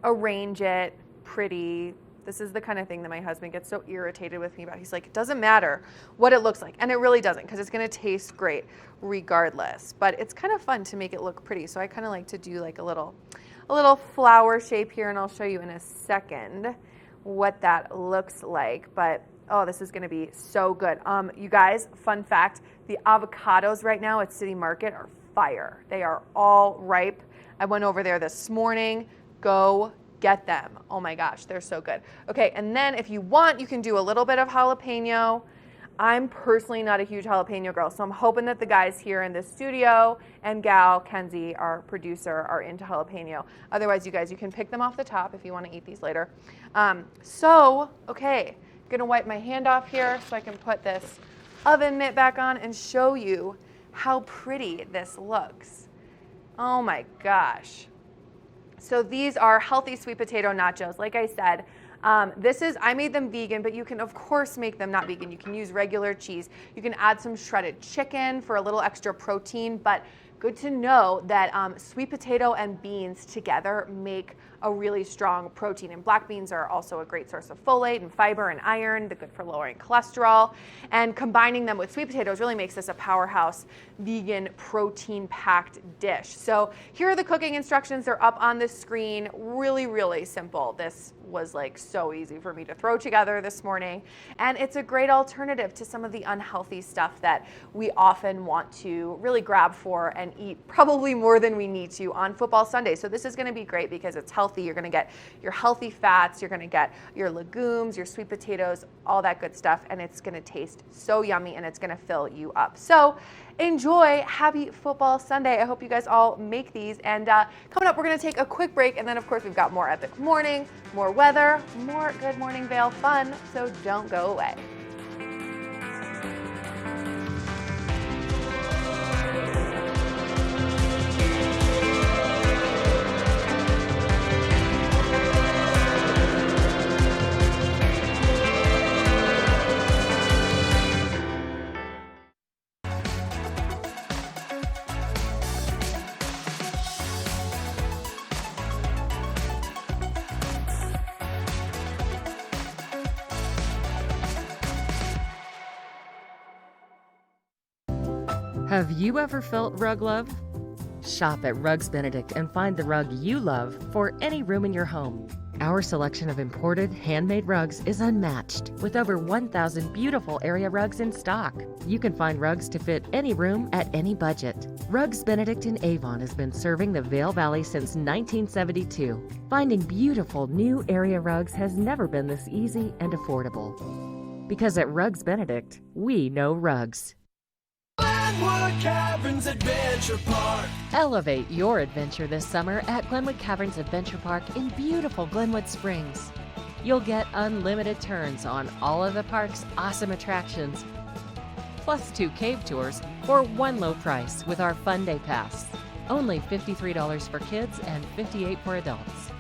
arrange it pretty. This is the kind of thing that my husband gets so irritated with me about. He's like, it doesn't matter what it looks like. And it really doesn't, because it's going to taste great regardless. But it's kind of fun to make it look pretty. So I kind of like to do like a little flower shape here, and I'll show you in a second what that looks like. But oh, this is going to be so good. You guys, fun fact, the avocados right now at City Market are fire. They are all ripe. I went over there this morning. Go get them. Oh my gosh, they're so good. Okay, and then if you want, you can do a little bit of jalapeno. I'm personally not a huge jalapeno girl, so I'm hoping that the guys here in the studio and gal, Kenzie, our producer, are into jalapeno. Otherwise, you guys, you can pick them off the top if you want to eat these later. Okay, gonna wipe my hand off here so I can put this oven mitt back on and show you how pretty this looks. Oh my gosh. So these are healthy sweet potato nachos. Like I said, I made them vegan, but you can of course make them not vegan. You can use regular cheese. You can add some shredded chicken for a little extra protein, but good to know that sweet potato and beans together make a really strong protein. And black beans are also a great source of folate and fiber and iron. They're good for lowering cholesterol. And combining them with sweet potatoes really makes this a powerhouse vegan protein-packed dish. So here are the cooking instructions. They're up on the screen. Really, really simple. This was like so easy for me to throw together this morning. And it's a great alternative to some of the unhealthy stuff that we often want to really grab for and eat probably more than we need to on football Sunday. So this is going to be great because it's healthy. You're going to get your healthy fats, you're going to get your legumes, your sweet potatoes, all that good stuff, and it's going to taste so yummy and it's going to fill you up. So enjoy. Happy football Sunday. I hope you guys all make these. And coming up, we're going to take a quick break, and then of course we've got more Epic Morning, more weather, more Good Morning Vail fun, so don't go away. Have you ever felt rug love? Shop at Rugs Benedict and find the rug you love for any room in your home. Our selection of imported, handmade rugs is unmatched, with over 1,000 beautiful area rugs in stock. You can find rugs to fit any room at any budget. Rugs Benedict in Avon has been serving the Vail Valley since 1972. Finding beautiful new area rugs has never been this easy and affordable. Because at Rugs Benedict, we know rugs. Glenwood Caverns Adventure Park. Elevate your adventure this summer at Glenwood Caverns Adventure Park in beautiful Glenwood Springs. You'll get unlimited turns on all of the park's awesome attractions, plus 2 cave tours for one low price with our Fun Day Pass. Only $53 for kids and $58 for adults.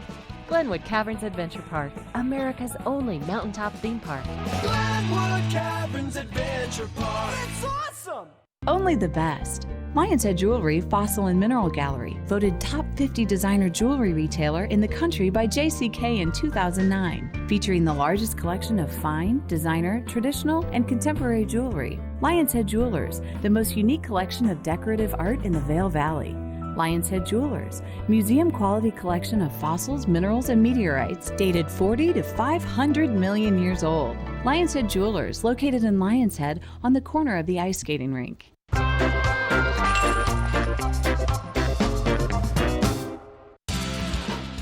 Glenwood Caverns Adventure Park, America's only mountaintop theme park. Glenwood Caverns Adventure Park. It's awesome! Only the best. Lion's Head Jewelry Fossil and Mineral Gallery, voted top 50 designer jewelry retailer in the country by JCK in 2009, featuring the largest collection of fine, designer, traditional, and contemporary jewelry. Lion's Head Jewelers, the most unique collection of decorative art in the Vail Valley. Lion's Head Jewelers, museum-quality collection of fossils, minerals, and meteorites dated 40 to 500 million years old. Lion's Head Jewelers, located in Lion's Head on the corner of the ice skating rink.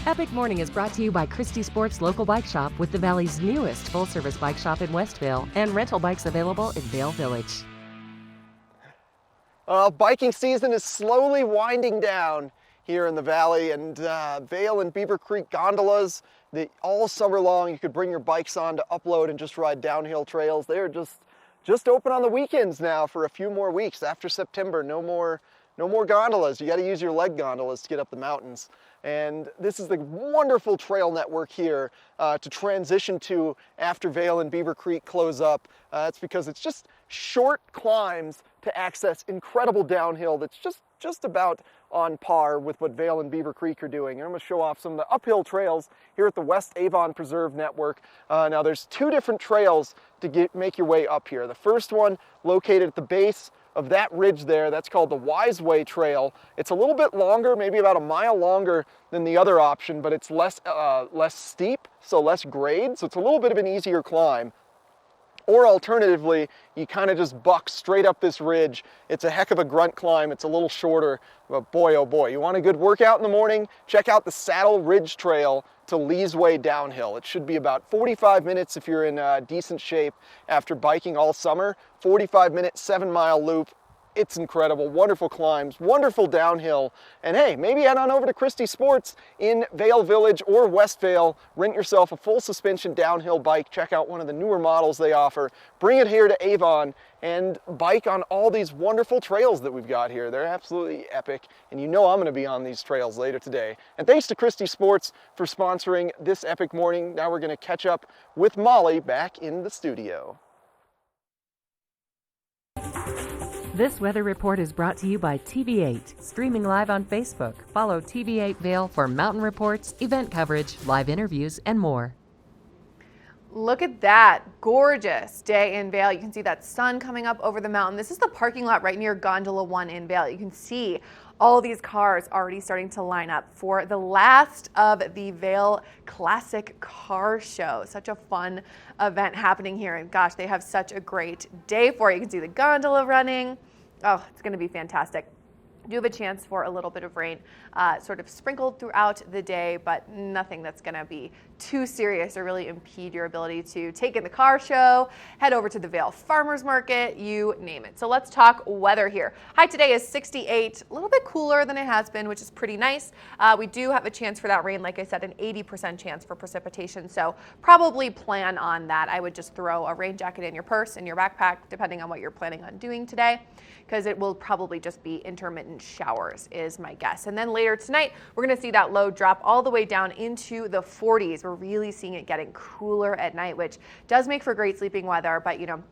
Epic Morning is brought to you by Christie Sports Local Bike Shop, with the Valley's newest full-service bike shop in Westvale and rental bikes available in Vail Village. Biking season is slowly winding down here in the valley, and Vail and Beaver Creek gondolas, all summer long you could bring your bikes on to upload and just ride downhill trails. They're just open on the weekends now for a few more weeks. After September, no more gondolas. You got to use your leg gondolas to get up the mountains. And this is the wonderful trail network here to transition to after Vail and Beaver Creek close up. That's because it's just short climbs to access incredible downhill that's just about on par with what Vail and Beaver Creek are doing. And I'm going to show off some of the uphill trails here at the West Avon Preserve Network. Now there's 2 different trails to make your way up here. The first one located at the base of that ridge there, that's called the Wise Way Trail. It's a little bit longer, maybe about a mile longer than the other option, but it's less steep, so less grade, so it's a little bit of an easier climb. Or alternatively, you kind of just buck straight up this ridge. It's a heck of a grunt climb. It's a little shorter, but boy, oh boy. You want a good workout in the morning? Check out the Saddle Ridge Trail to Lee's Way downhill. It should be about 45 minutes if you're in decent shape after biking all summer. 45-minute, 7-mile loop. It's incredible, wonderful climbs, wonderful downhill. And hey, maybe head on over to Christie Sports in Vail Village or West Vail. Rent yourself a full suspension downhill bike. Check out one of the newer models they offer. Bring it here to Avon and bike on all these wonderful trails that we've got here. They're absolutely epic, and you know I'm going to be on these trails later today. And thanks to Christie Sports for sponsoring this epic morning. Now we're going to catch up with Molly back in the studio. This weather report is brought to you by TV8, streaming live on Facebook. Follow TV8 Vail for mountain reports, event coverage, live interviews, and more. Look at that gorgeous day in Vail. You can see that sun coming up over the mountain. This is the parking lot right near Gondola 1 in Vail. You can see all these cars already starting to line up for the last of the Vail Classic Car Show. Such a fun event happening here. And gosh, they have such a great day for it. You can see the gondola running. Oh, it's going to be fantastic. Do have a chance for a little bit of rain sort of sprinkled throughout the day, but nothing that's going to be too serious or really impede your ability to take in the car show, head over to the Vail Farmers Market, you name it. So let's talk weather here. High today is 68, a little bit cooler than it has been, which is pretty nice. We do have a chance for that rain, like I said, an 80% chance for precipitation, so probably plan on that. I would just throw a rain jacket in your purse, in your backpack, depending on what you're planning on doing today, because it will probably just be intermittent showers is my guess. And then later tonight, we're going to see that low drop all the way down into the 40s. We're really seeing it getting cooler at night, which does make for great sleeping weather, but you know,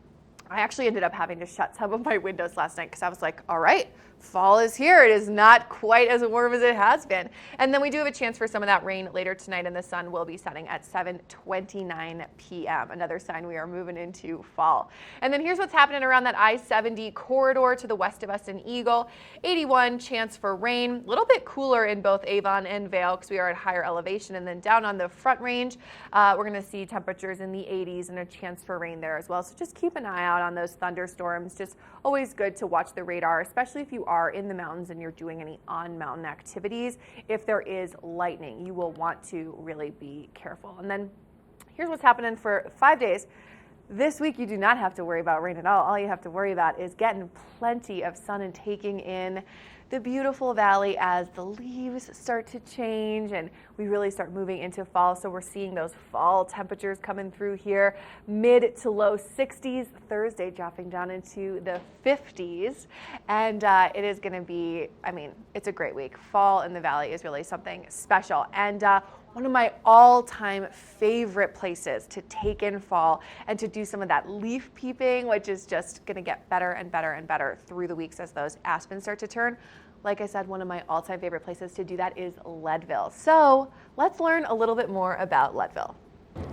I actually ended up having to shut some of my windows last night because I was like, all right, fall is here. It is not quite as warm as it has been. And then we do have a chance for some of that rain later tonight, and the sun will be setting at 7:29 p.m. Another sign we are moving into fall. And then here's what's happening around that I-70 corridor to the west of us in Eagle. 81 chance for rain. A little bit cooler in both Avon and Vail because we are at higher elevation. And then down on the Front Range, we're going to see temperatures in the 80s and a chance for rain there as well. So just keep an eye out on those thunderstorms. Just always good to watch the radar, especially if you are in the mountains and you're doing any on-mountain activities. If there is lightning, you will want to really be careful. And then here's what's happening for 5 days. This week, you do not have to worry about rain at all. All you have to worry about is getting plenty of sun and taking in the beautiful valley as the leaves start to change and we really start moving into fall. So we're seeing those fall temperatures coming through here, mid to low 60s. Thursday dropping down into the 50s. And it is going to be, I mean, it's a great week. Fall in the valley is really something special. And one of my all-time favorite places to take in fall and to do some of that leaf peeping, which is just going to get better and better and better through the weeks as those aspens start to turn. Like I said, one of my all-time favorite places to do that is Leadville. So let's learn a little bit more about Leadville.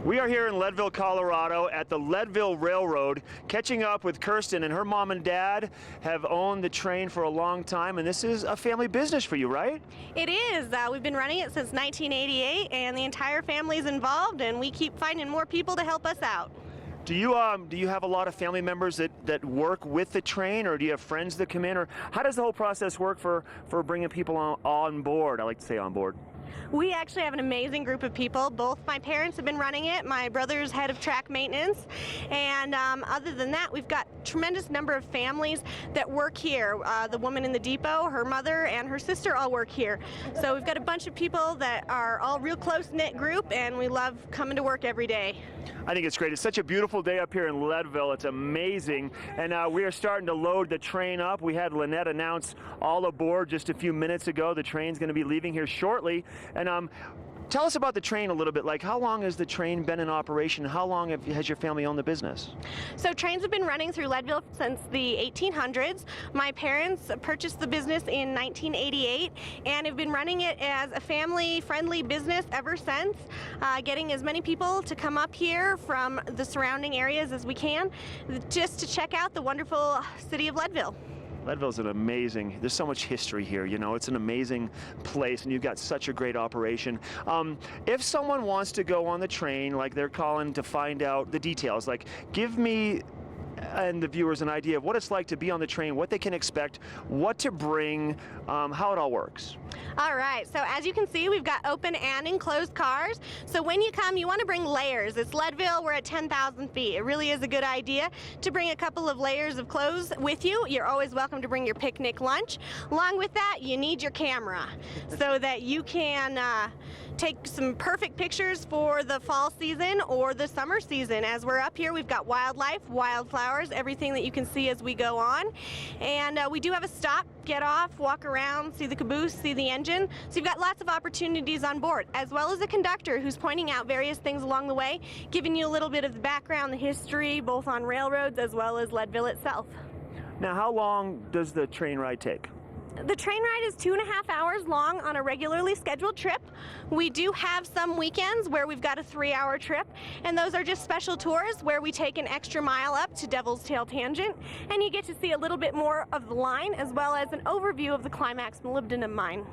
We are here in Leadville, Colorado at the Leadville Railroad, catching up with Kirsten, and her mom and dad have owned the train for a long time, and this is a family business for you, right? It is. We've been running it since 1988, and the entire family is involved, and we keep finding more people to help us out. Do you have a lot of family members that work with the train, or do you have friends that come in, or how does the whole process work for bringing people on board? I like to say on board. We actually have an amazing group of people. Both my parents have been running it. My brother's head of track maintenance. And other than that, we've got a tremendous number of families that work here. The woman in the depot, her mother, and her sister all work here. So we've got a bunch of people that are all real close-knit group, and we love coming to work every day. I think it's great. It's such a beautiful day up here in Leadville. It's amazing. And we are starting to load the train up. We had Lynette announce all aboard just a few minutes ago. The train's going to be leaving here shortly. And tell us about the train a little bit. Like, how long has the train been in operation? How long has your family owned the business? So trains have been running through Leadville since the 1800s. My parents purchased the business in 1988 and have been running it as a family-friendly business ever since, getting as many people to come up here from the surrounding areas as we can just to check out the wonderful city of Leadville. Leadville's an amazing, there's so much history here, you know, it's an amazing place and you've got such a great operation. If someone wants to go on the train, like they're calling to find out the details, like give me and the viewers an idea of what it's like to be on the train, what they can expect, what to bring, how it all works. All right, so as you can see, we've got open and enclosed cars. So when you come, you want to bring layers. It's Leadville, we're at 10,000 feet. It really is a good idea to bring a couple of layers of clothes with you. You're always welcome to bring your picnic lunch. Along with that, you need your camera so that you can take some perfect pictures for the fall season or the summer season. As we're up here, we've got wildlife, wildflowers, everything that you can see as we go on. And we do have a stop, get off, walk around, see the caboose, see the engine. So you've got lots of opportunities on board, as well as a conductor who's pointing out various things along the way, giving you a little bit of the background, the history, both on railroads as well as Leadville itself. Now, how long does the train ride take? The train ride is 2.5 hours long on a regularly scheduled trip. We do have some weekends where we've got a 3-hour trip, and those are just special tours where we take an extra mile up to Devil's Tail Tangent, and you get to see a little bit more of the line as well as an overview of the Climax molybdenum mine.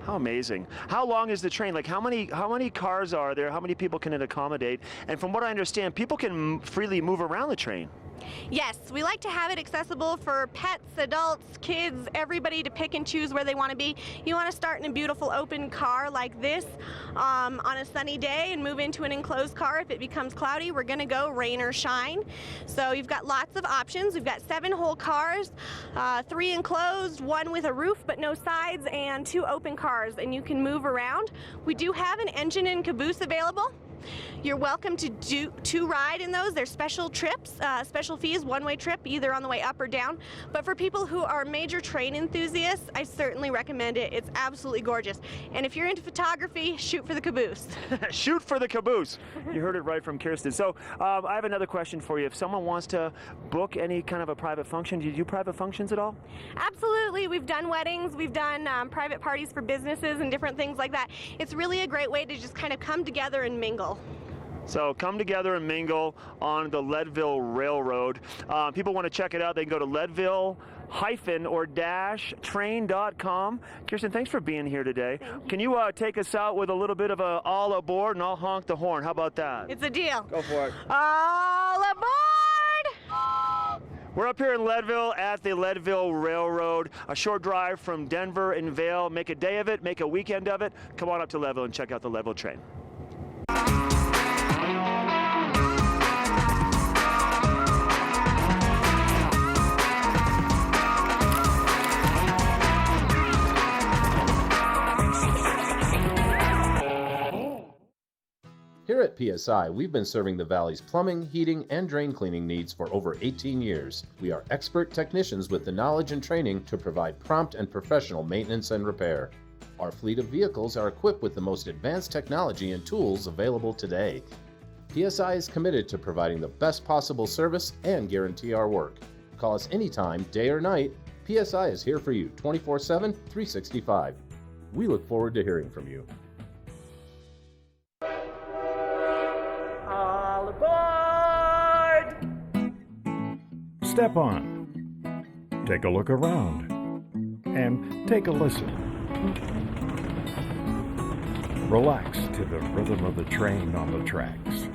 How amazing. How long is the train? Like how many cars are there? How many people can it accommodate? And from what I understand, people can freely move around the train. Yes, we like to have it accessible for pets, adults, kids, everybody to pick and choose where they want to be. You want to start in a beautiful open car like this on a sunny day and move into an enclosed car. If it becomes cloudy, we're going to go rain or shine. So you've got lots of options. We've got 7 whole cars, 3 enclosed, 1 with a roof but no sides, and 2 open cars, and you can move around. We do have an engine and caboose available. You're welcome to ride in those. There's special trips, special fees, one-way trip, either on the way up or down. But for people who are major train enthusiasts, I certainly recommend it. It's absolutely gorgeous. And if you're into photography, shoot for the caboose. Shoot for the caboose. You heard it right from Kirsten. So I have another question for you. If someone wants to book any kind of a private function, do you do private functions at all? Absolutely. We've done weddings, we've done private parties for businesses and different things like that. It's really a great way to just kind of come together and mingle. So come together and mingle on the Leadville Railroad. People want to check it out. They can go to Leadville-train.com. Kirsten, thanks for being here today. Can you take us out with a little bit of a all aboard, and I'll honk the horn. How about that? It's a deal. Go for it. All aboard! We're up here in Leadville at the Leadville Railroad, a short drive from Denver and Vail. Make a day of it, make a weekend of it. Come on up to Leadville and check out the Leadville train. Here at PSI, we've been serving the Valley's plumbing, heating, and drain cleaning needs for over 18 years. We are expert technicians with the knowledge and training to provide prompt and professional maintenance and repair. Our fleet of vehicles are equipped with the most advanced technology and tools available today. PSI is committed to providing the best possible service and guarantee our work. Call us anytime, day or night. PSI is here for you 24/7, 365. We look forward to hearing from you. All aboard! Step on. Take a look around. And take a listen. Relax to the rhythm of the train on the tracks.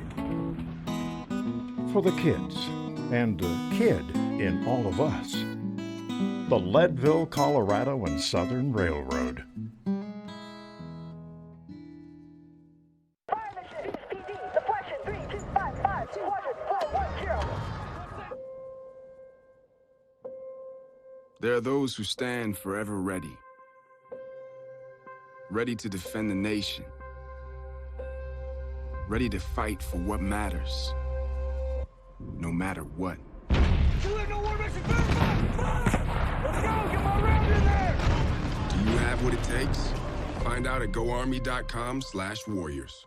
For the kids, and the kid in all of us. The Leadville, Colorado and Southern Railroad. There are those who stand forever ready. Ready to defend the nation. Ready to fight for what matters. No matter what. Do you have what it takes? Find out at goarmy.com/warriors.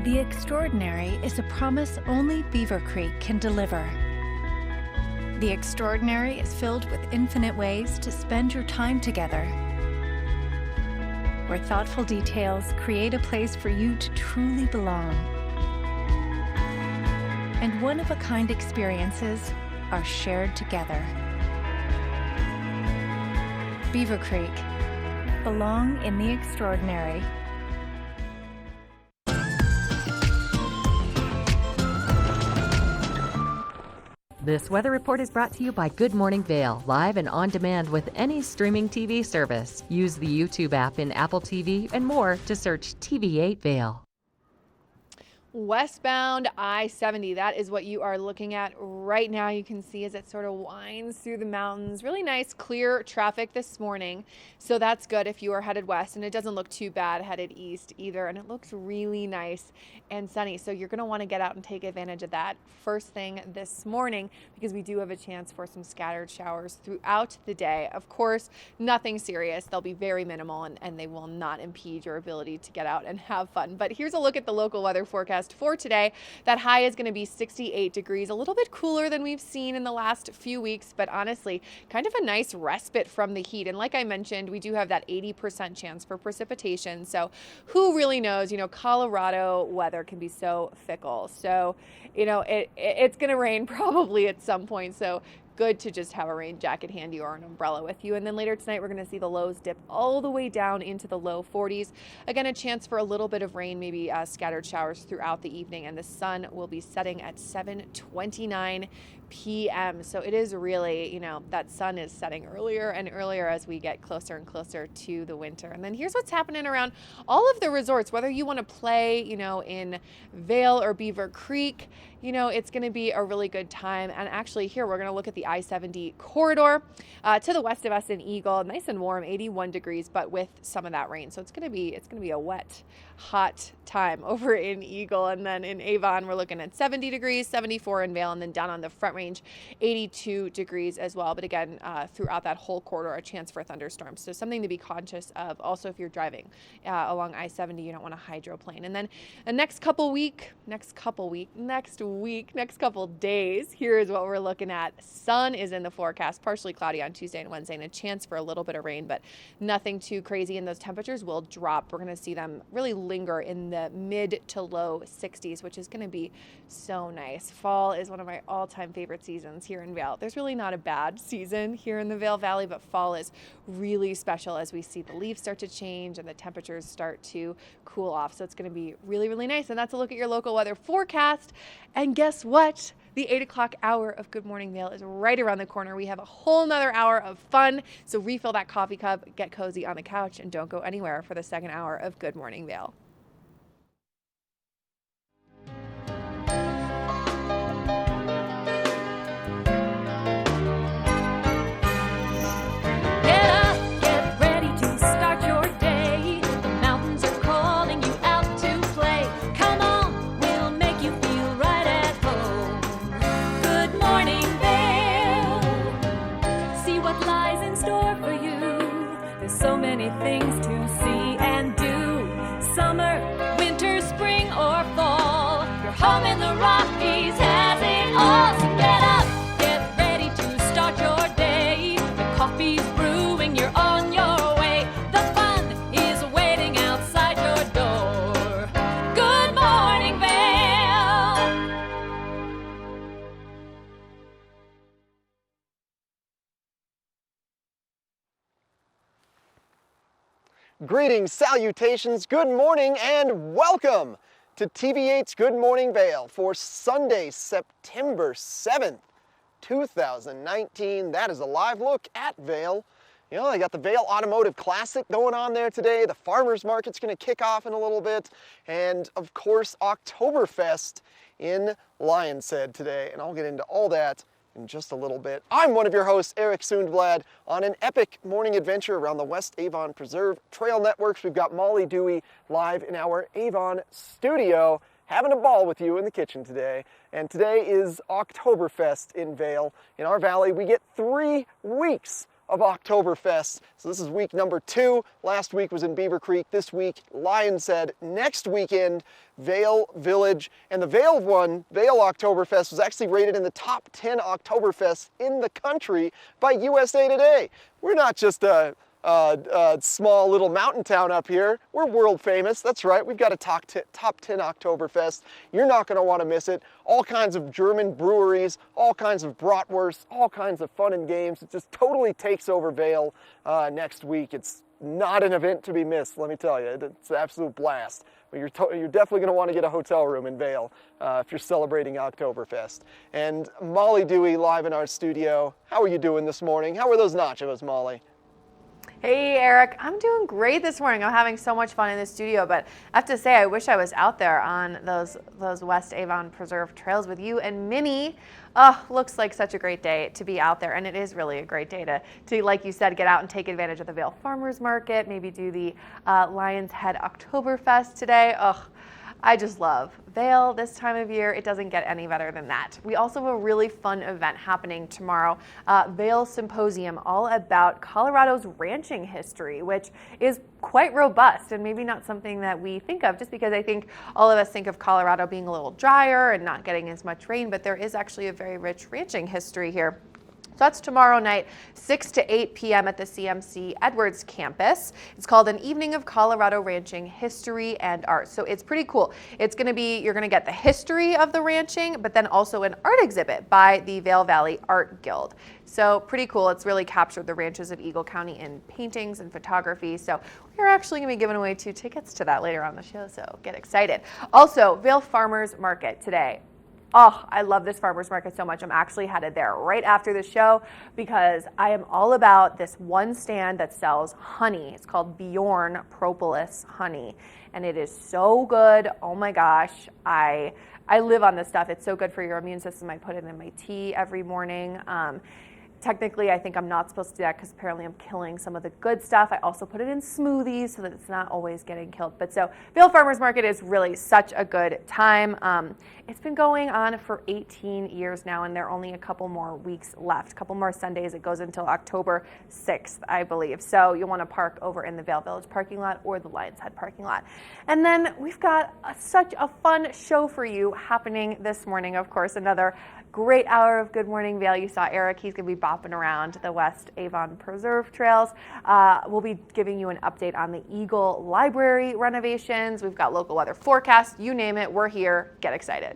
The extraordinary is a promise only Beaver Creek can deliver. The extraordinary is filled with infinite ways to spend your time together, where thoughtful details create a place for you to truly belong. And one-of-a-kind experiences are shared together. Beaver Creek. Belong in the extraordinary. This weather report is brought to you by Good Morning Vail, live and on demand with any streaming TV service. Use the YouTube app in Apple TV and more to search TV8 Vail. Westbound I-70, that is what you are looking at right now. You can see as it sort of winds through the mountains. Really nice, clear traffic this morning. So that's good if you are headed west, and it doesn't look too bad headed east either. And it looks really nice and sunny. So you're going to want to get out and take advantage of that first thing this morning, because we do have a chance for some scattered showers throughout the day. Of course, nothing serious. They'll be very minimal, and they will not impede your ability to get out and have fun. But here's a look at the local weather forecast for today. That high is going to be 68 degrees, a little bit cooler than we've seen in the last few weeks, but honestly, kind of a nice respite from the heat. And like I mentioned, we do have that 80% chance for precipitation. So who really knows? You know, Colorado weather can be so fickle. So, you know, it's going to rain probably at some point. So good to just have a rain jacket handy or an umbrella with you. And then later tonight, we're going to see the lows dip all the way down into the low 40s. Again, a chance for a little bit of rain, maybe scattered showers throughout the evening. And the sun will be setting at 7:29 p.m. So it is really, that sun is setting earlier and earlier as we get closer and closer to the winter. And then here's what's happening around all of the resorts, whether you want to play, in Vail or Beaver Creek, it's going to be a really good time. And actually here, we're going to look at the I-70 corridor to the west of us in Eagle, nice and warm, 81 degrees, but with some of that rain. So it's going to be a wet, hot time over in Eagle. And then in Avon, we're looking at 70 degrees, 74 in Vail, and then down on the Front Range, 82 degrees as well. But again, throughout that whole corridor, a chance for thunderstorms. So something to be conscious of. Also, if you're driving along I-70, you don't want to hydroplane. And then the next couple days, here is what we're looking at. Sun is in the forecast, partially cloudy on Tuesday and Wednesday, and a chance for a little bit of rain, but nothing too crazy. And those temperatures will drop. We're going to see them really linger in the mid to low 60s, which is going to be so nice. Fall is one of my all-time favorite seasons here in Vail. There's really not a bad season here in the Vail Valley, but fall is really special as we see the leaves start to change and the temperatures start to cool off. So it's going to be really, really nice. And that's a look at your local weather forecast. And guess what? The 8 o'clock hour of Good Morning Vail is right around the corner. We have a whole nother hour of fun. So refill that coffee cup, get cozy on the couch, and don't go anywhere for the second hour of Good Morning Vail. So many things to see and do. Summer, winter, spring, or fall. Your home in the Rockies has it all. So get up, get ready to start your day. The coffee's brewing, you're on your way. The fun is waiting outside your door. Good morning, Vail. Greetings, salutations, good morning, and welcome to TV8's Good Morning Vail for Sunday, September 7th, 2019. That is a live look at Vail. They got the Vail Automotive Classic going on there today. The Farmers Market's going to kick off in a little bit. And, of course, Oktoberfest in Lion's Head today. And I'll get into all that in just a little bit. I'm one of your hosts, Eric Sundblad, on an epic morning adventure around the West Avon Preserve Trail Networks. We've got Molly Dewey live in our Avon studio, having a ball with you in the kitchen today. And today is Oktoberfest in Vail. In our valley, we get 3 weeks of Oktoberfest. So this is week number 2. Last week was in Beaver Creek. This week, Lion's Head. Next weekend, Vail Village. And the Vail one, Vail Oktoberfest, was actually rated in the top 10 Oktoberfests in the country by USA Today. We're not just a small little mountain town up here. We're world famous. That's right. We've got a top 10 Oktoberfest. You're not going to want to miss it. All kinds of German breweries, all kinds of bratwurst, all kinds of fun and games. It just totally takes over Vail next week. It's not an event to be missed, let me tell you. It's an absolute blast. But you're definitely going to want to get a hotel room in Vail if you're celebrating Oktoberfest. And Molly Dewey live in our studio. How are you doing this morning? How are those nachos, Molly? Hey Eric, I'm doing great this morning. I'm having so much fun in the studio, but I have to say I wish I was out there on those West Avon Preserve trails with you and Minnie. Oh, looks like such a great day to be out there, and it is really a great day to like you said, get out and take advantage of the Vail Farmers Market, maybe do the Lion's Head Oktoberfest today. Oh, I just love Vail this time of year. It doesn't get any better than that. We also have a really fun event happening tomorrow, Vail Symposium, all about Colorado's ranching history, which is quite robust and maybe not something that we think of, just because I think all of us think of Colorado being a little drier and not getting as much rain, but there is actually a very rich ranching history here. So that's tomorrow night, 6 to 8 p.m. at the CMC Edwards campus. It's called An Evening of Colorado Ranching History and Art. So it's pretty cool. It's going to be, you're going to get the history of the ranching, but then also an art exhibit by the Vail Valley Art Guild. So pretty cool. It's really captured the ranches of Eagle County in paintings and photography. So we're actually going to be giving away 2 tickets to that later on the show, so get excited. Also, Vail Farmers Market today. Oh, I love this farmer's market so much. I'm actually headed there right after the show because I am all about this one stand that sells honey. It's called Bjorn Propolis Honey, and it is so good. Oh my gosh, I live on this stuff. It's so good for your immune system. I put it in my tea every morning. Technically, I think I'm not supposed to do that because apparently I'm killing some of the good stuff. I also put it in smoothies so that it's not always getting killed. But so Vail Farmers Market is really such a good time. It's been going on for 18 years now, and there are only a couple more weeks left, a couple more Sundays. It goes until October 6th, I believe. So you'll want to park over in the Vail Village parking lot or the Lions Head parking lot. And then we've got such a fun show for you happening this morning. Of course, another great hour of Good Morning Vail. You saw Eric. He's going to be bopping around the West Avon Preserve trails. We'll be giving you an update on the Eagle Library renovations. We've got local weather forecasts. You name it, we're here. Get excited.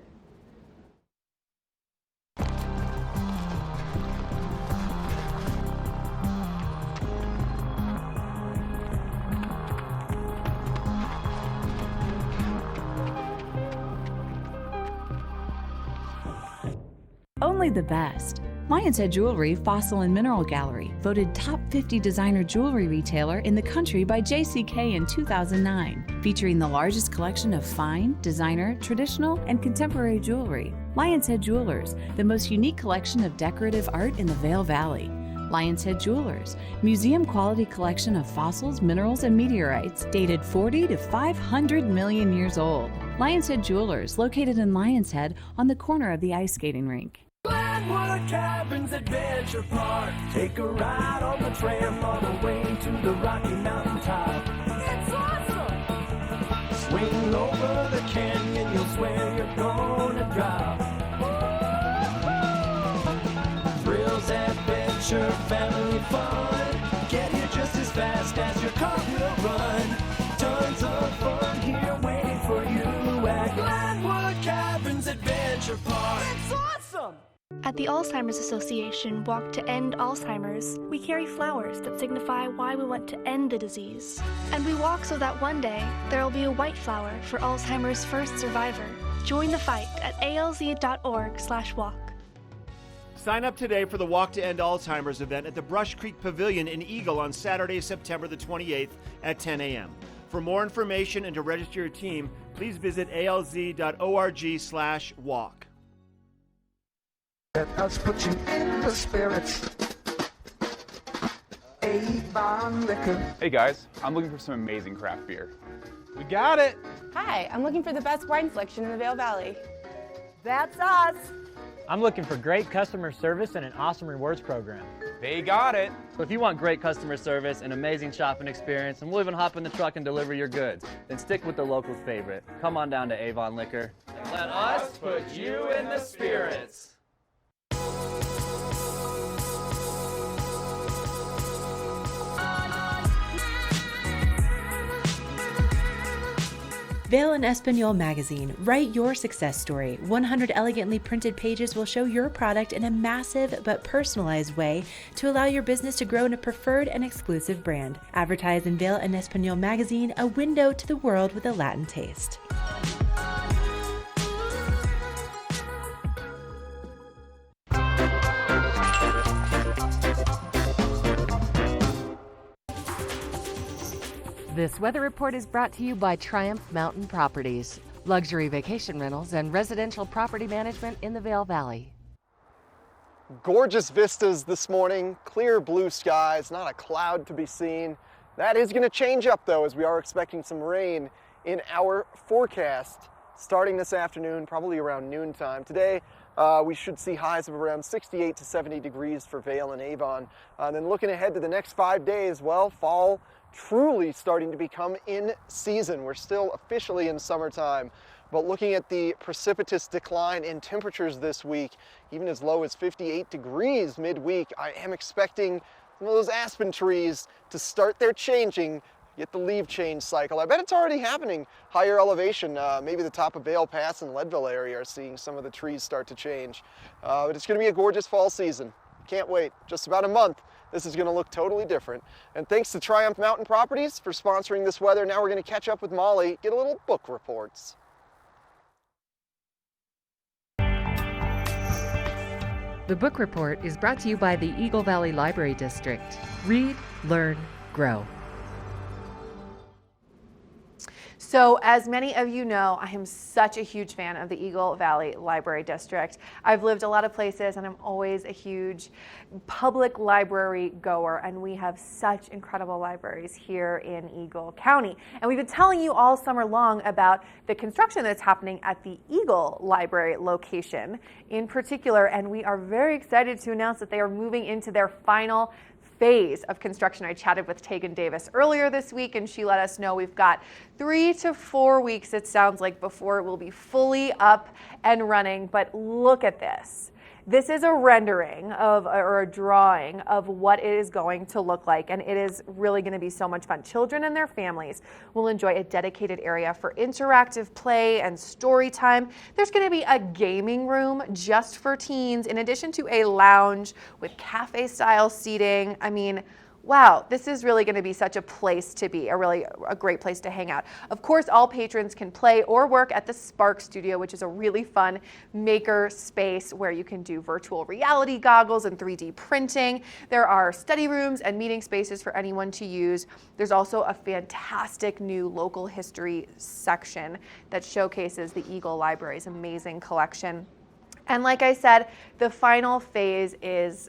Only the best. Lions Head Jewelry Fossil and Mineral Gallery, voted top 50 designer jewelry retailer in the country by JCK in 2009, featuring the largest collection of fine, designer, traditional, and contemporary jewelry. Lions Head Jewelers, the most unique collection of decorative art in the Vail Valley. Lions Head Jewelers, museum quality collection of fossils, minerals, and meteorites dated 40 to 500 million years old. Lions Head Jewelers, located in Lions Head on the corner of the ice skating rink. Glenwood Cabins Adventure Park. Take a ride on the tram all the way to the Rocky Mountain top. It's awesome! Swing over the canyon, you'll swear you're gonna drop. Thrills, adventure, family fun. Get here just as fast as your car will run. Tons of fun here waiting for you at Glenwood Cabins Adventure Park. It's awesome! At the Alzheimer's Association Walk to End Alzheimer's, we carry flowers that signify why we want to end the disease. And we walk so that one day there will be a white flower for Alzheimer's first survivor. Join the fight at alz.org/walk. Sign up today for the Walk to End Alzheimer's event at the Brush Creek Pavilion in Eagle on Saturday, September the 28th at 10 a.m. For more information and to register your team, please visit alz.org/walk. Let us put you in the spirits. Avon Liquor. Hey guys, I'm looking for some amazing craft beer. We got it! Hi, I'm looking for the best wine selection in the Vail Valley. That's us! I'm looking for great customer service and an awesome rewards program. They got it! So if you want great customer service and amazing shopping experience, and we'll even hop in the truck and deliver your goods, then stick with the local favorite. Come on down to Avon Liquor. And let us put you in the spirits. Vail and Espanol magazine. Write your success story. 100 elegantly printed pages will show your product in a massive but personalized way to allow your business to grow in a preferred and exclusive brand. Advertise in Vail and Espanol magazine, a window to the world with a Latin taste. This weather report is brought to you by Triumph Mountain Properties, luxury vacation rentals and residential property management in the Vail Valley. Gorgeous vistas this morning, clear blue skies, not a cloud to be seen. That is going to change up though, as we are expecting some rain in our forecast starting this afternoon, probably around noontime. Today, we should see highs of around 68 to 70 degrees for Vail and Avon. Then looking ahead to the next 5 days, well, fall truly starting to become in season. We're still officially in summertime, but looking at the precipitous decline in temperatures this week, even as low as 58 degrees midweek, I am expecting some of those aspen trees to start their changing, get the leaf change cycle. I bet it's already happening. Higher elevation, maybe the top of Vail Pass and Leadville area are seeing some of the trees start to change. But it's going to be a gorgeous fall season. Can't wait. Just about a month. This is going to look totally different. And thanks to Triumph Mountain Properties for sponsoring this weather. Now we're going to catch up with Molly, get a little book reports. The book report is brought to you by the Eagle Valley Library District. Read, learn, grow. So as many of you know, I am such a huge fan of the Eagle Valley Library District. I've lived a lot of places and I'm always a huge public library goer, and we have such incredible libraries here in Eagle County. And we've been telling you all summer long about the construction that's happening at the Eagle Library location in particular, and we are very excited to announce that they are moving into their final phase of construction. I chatted with Tegan Davis earlier this week, and she let us know we've got 3 to 4 weeks, it sounds like, before it will be fully up and running. But look at this. This is a rendering of, or a drawing of what it is going to look like, and it is really going to be so much fun. Children and their families will enjoy a dedicated area for interactive play and story time. There's going to be a gaming room just for teens, in addition to a lounge with cafe-style seating. I mean, wow, this is really going to be such a place to be, a great place to hang out. Of course, all patrons can play or work at the Spark Studio, which is a really fun maker space where you can do virtual reality goggles and 3D printing. There are study rooms and meeting spaces for anyone to use. There's also a fantastic new local history section that showcases the Eagle Library's amazing collection. And like I said, the final phase is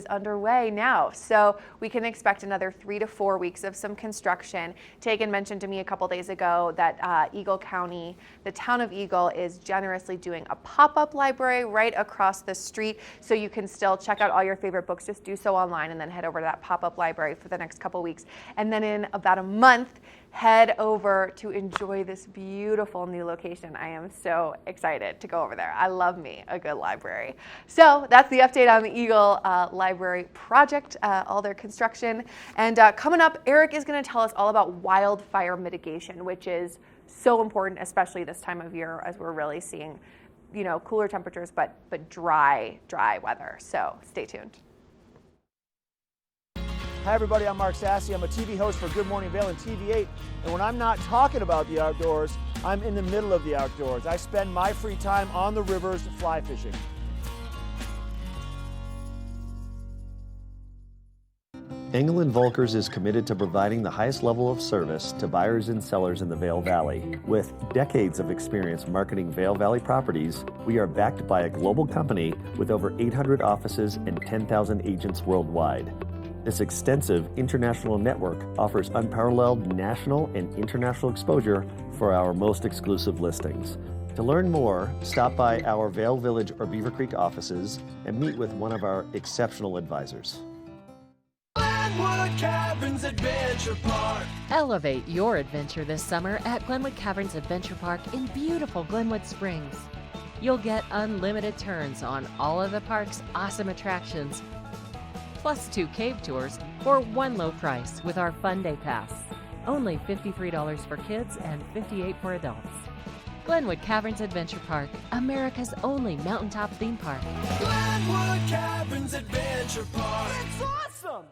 underway now. So we can expect another 3 to 4 weeks of some construction. Tegan mentioned to me a couple days ago that Eagle County, the town of Eagle, is generously doing a pop-up library right across the street. So you can still check out all your favorite books, just do so online and then head over to that pop-up library for the next couple weeks. And then in about a month, head over to enjoy this beautiful new location. I am so excited to go over there. I love me a good library. So that's the update on the Eagle Library project, all their construction. And coming up, Eric is going to tell us all about wildfire mitigation, which is so important, especially this time of year as we're really seeing, you know, cooler temperatures, but dry weather. So stay tuned. Hi everybody, I'm Mark Sassy. I'm a TV host for Good Morning Vail and TV8. And when I'm not talking about the outdoors, I'm in the middle of the outdoors. I spend my free time on the rivers fly fishing. Engel & Volkers is committed to providing the highest level of service to buyers and sellers in the Vail Valley. With decades of experience marketing Vail Valley properties, we are backed by a global company with over 800 offices and 10,000 agents worldwide. This extensive international network offers unparalleled national and international exposure for our most exclusive listings. To learn more, stop by our Vail Village or Beaver Creek offices and meet with one of our exceptional advisors. Glenwood Caverns Adventure Park. Elevate your adventure this summer at Glenwood Caverns Adventure Park in beautiful Glenwood Springs. You'll get unlimited turns on all of the park's awesome attractions, plus 2 cave tours for one low price with our Fun Day Pass. Only $53 for kids and $58 for adults. Glenwood Caverns Adventure Park, America's only mountaintop theme park. Glenwood Caverns Adventure Park. It's awesome!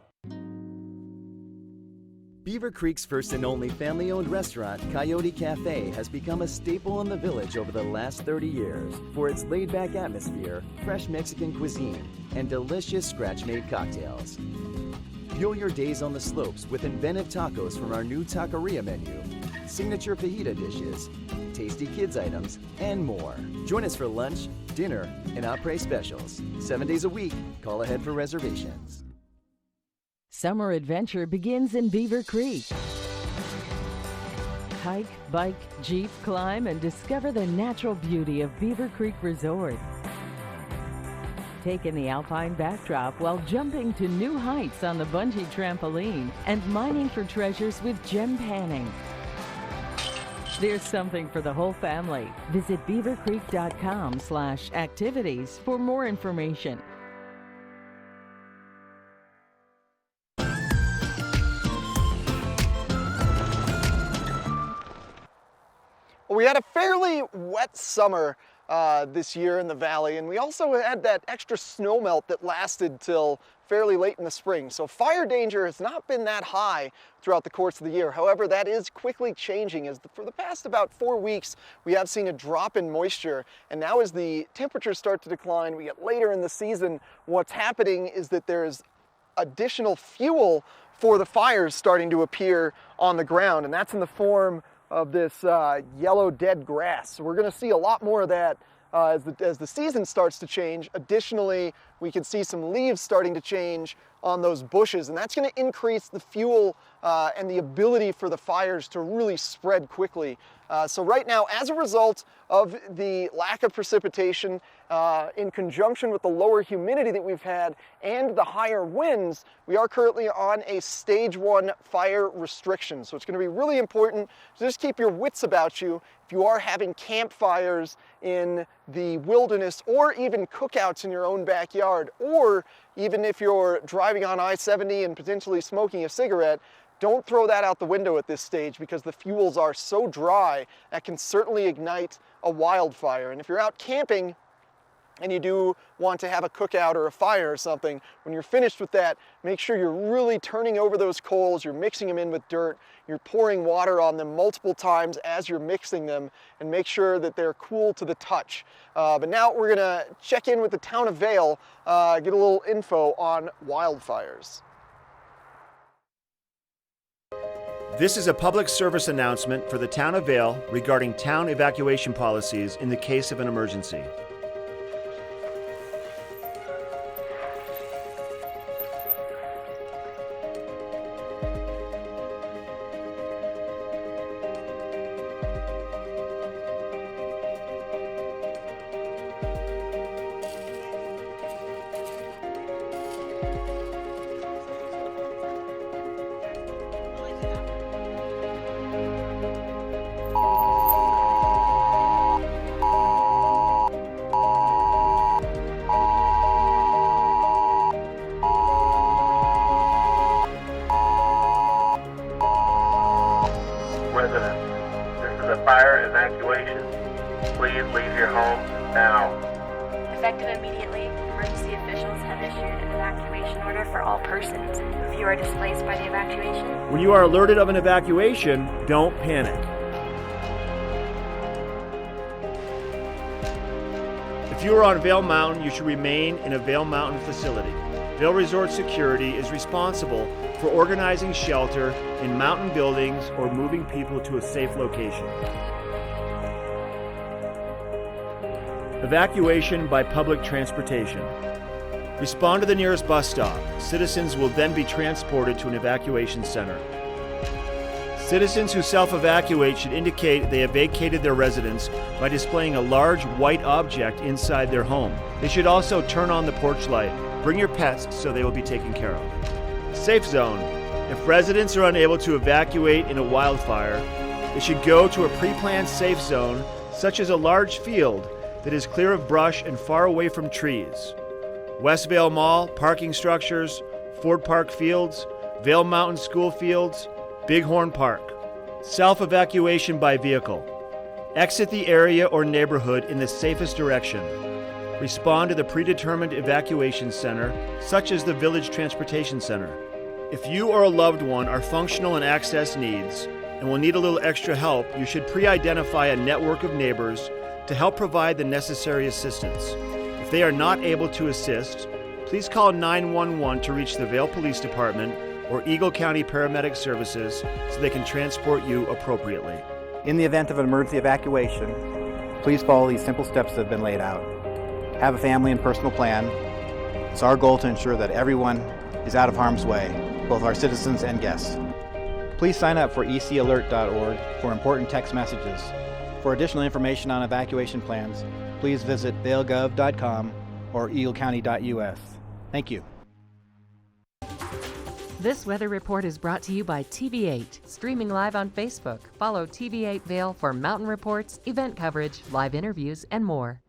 Beaver Creek's first and only family-owned restaurant, Coyote Cafe, has become a staple in the village over the last 30 years for its laid-back atmosphere, fresh Mexican cuisine, and delicious scratch-made cocktails. Fuel your days on the slopes with inventive tacos from our new taqueria menu, signature fajita dishes, tasty kids items, and more. Join us for lunch, dinner, and après specials. 7 days a week. Call ahead for reservations. Summer adventure begins in Beaver Creek. Hike, bike, jeep, climb, and discover the natural beauty of Beaver Creek Resort. Take in the alpine backdrop while jumping to new heights on the bungee trampoline and mining for treasures with gem panning. There's something for the whole family. Visit beavercreek.com/activities for more information. We had a fairly wet summer this year in the valley, and we also had that extra snow melt that lasted till fairly late in the spring, so fire danger has not been that high throughout the course of the year. However, that is quickly changing as for the past about 4 weeks, we have seen a drop in moisture, and now as the temperatures start to decline, we get later in the season, what's happening is that there's additional fuel for the fires starting to appear on the ground, and that's in the form of this yellow dead grass. So we're going to see a lot more of that as the season starts to change. Additionally, we can see some leaves starting to change on those bushes, and that's going to increase the fuel and the ability for the fires to really spread quickly. So right now, as a result of the lack of precipitation, in conjunction with the lower humidity that we've had and the higher winds, we are currently on a stage 1 fire restriction. So it's going to be really important to just keep your wits about you if you are having campfires in the wilderness, or even cookouts in your own backyard, or even if you're driving on I-70 and potentially smoking a cigarette. Don't throw that out the window at this stage, because the fuels are so dry that can certainly ignite a wildfire. And if you're out camping and you do want to have a cookout or a fire or something, when you're finished with that, make sure you're really turning over those coals, you're mixing them in with dirt, you're pouring water on them multiple times as you're mixing them, and make sure that they're cool to the touch. But now we're gonna check in with the town of Vail, get a little info on wildfires. This is a public service announcement for the town of Vail regarding town evacuation policies in the case of an emergency. Fire evacuation. Please leave your home now. Effective immediately, emergency officials have issued an evacuation order for all persons. If you are displaced by the evacuation, When you are alerted of an evacuation, don't panic. If you are on Vail Mountain, you should remain in a Vail Mountain facility. Vail Resort Security is responsible for organizing shelter in mountain buildings or moving people to a safe location. Evacuation by public transportation. Respond to the nearest bus stop. Citizens will then be transported to an evacuation center. Citizens who self-evacuate should indicate they have vacated their residence by displaying a large white object inside their home. They should also turn on the porch light. Bring your pets so they will be taken care of. Safe zone. If residents are unable to evacuate in a wildfire, they should go to a pre-planned safe zone, such as a large field that is clear of brush and far away from trees. West Vail Mall, parking structures, Ford Park Fields, Vail Mountain School Fields, Bighorn Park. Self-evacuation by vehicle. Exit the area or neighborhood in the safest direction. Respond to the predetermined evacuation center, such as the Village Transportation Center. If you or a loved one are functional and access needs and will need a little extra help, you should pre-identify a network of neighbors to help provide the necessary assistance. If they are not able to assist, please call 911 to reach the Vail Police Department or Eagle County Paramedic Services so they can transport you appropriately. In the event of an emergency evacuation, please follow these simple steps that have been laid out. Have a family and personal plan. It's our goal to ensure that everyone is out of harm's way, both our citizens and guests. Please sign up for ecalert.org for important text messages. For additional information on evacuation plans, please visit vailgov.com or eaglecounty.us. Thank you. This weather report is brought to you by TV8, streaming live on Facebook. Follow TV8 Vail for mountain reports, event coverage, live interviews, and more.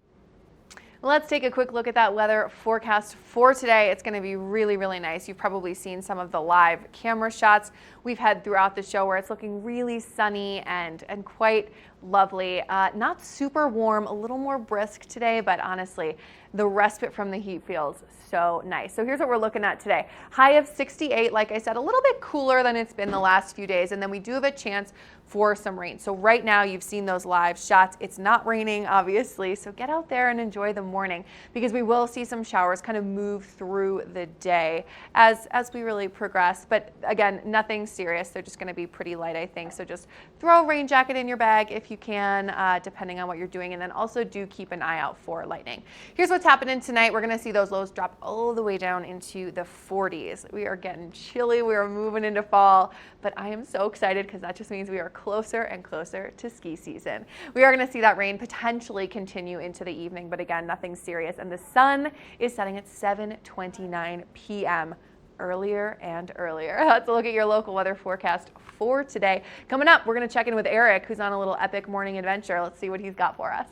Let's take a quick look at that weather forecast for today. It's going to be really, really nice. You've probably seen some of the live camera shots we've had throughout the show where it's looking really sunny and quite lovely. Not super warm, a little more brisk today, but honestly, the respite from the heat feels so nice. So here's what we're looking at today. High of 68, like I said, a little bit cooler than it's been the last few days, and then we do have a chance for some rain. So right now you've seen those live shots. It's not raining, obviously, so get out there and enjoy the morning, because we will see some showers kind of move through the day as we really progress. But again, nothing serious. They're just going to be pretty light, I think. So just throw a rain jacket in your bag if you can, depending on what you're doing, and then also do keep an eye out for lightning. Here's what's happening tonight. We're going to see those lows drop all the way down into the 40s. We are getting chilly. We are moving into fall, but I am so excited because that just means we are closer and closer to ski season. We are going to see that rain potentially continue into the evening, but again, nothing serious. And the sun is setting at 7:29 p.m. earlier and earlier. Let's look at your local weather forecast for today. Coming up, we're going to check in with Eric, who's on a little epic morning adventure. Let's see what he's got for us.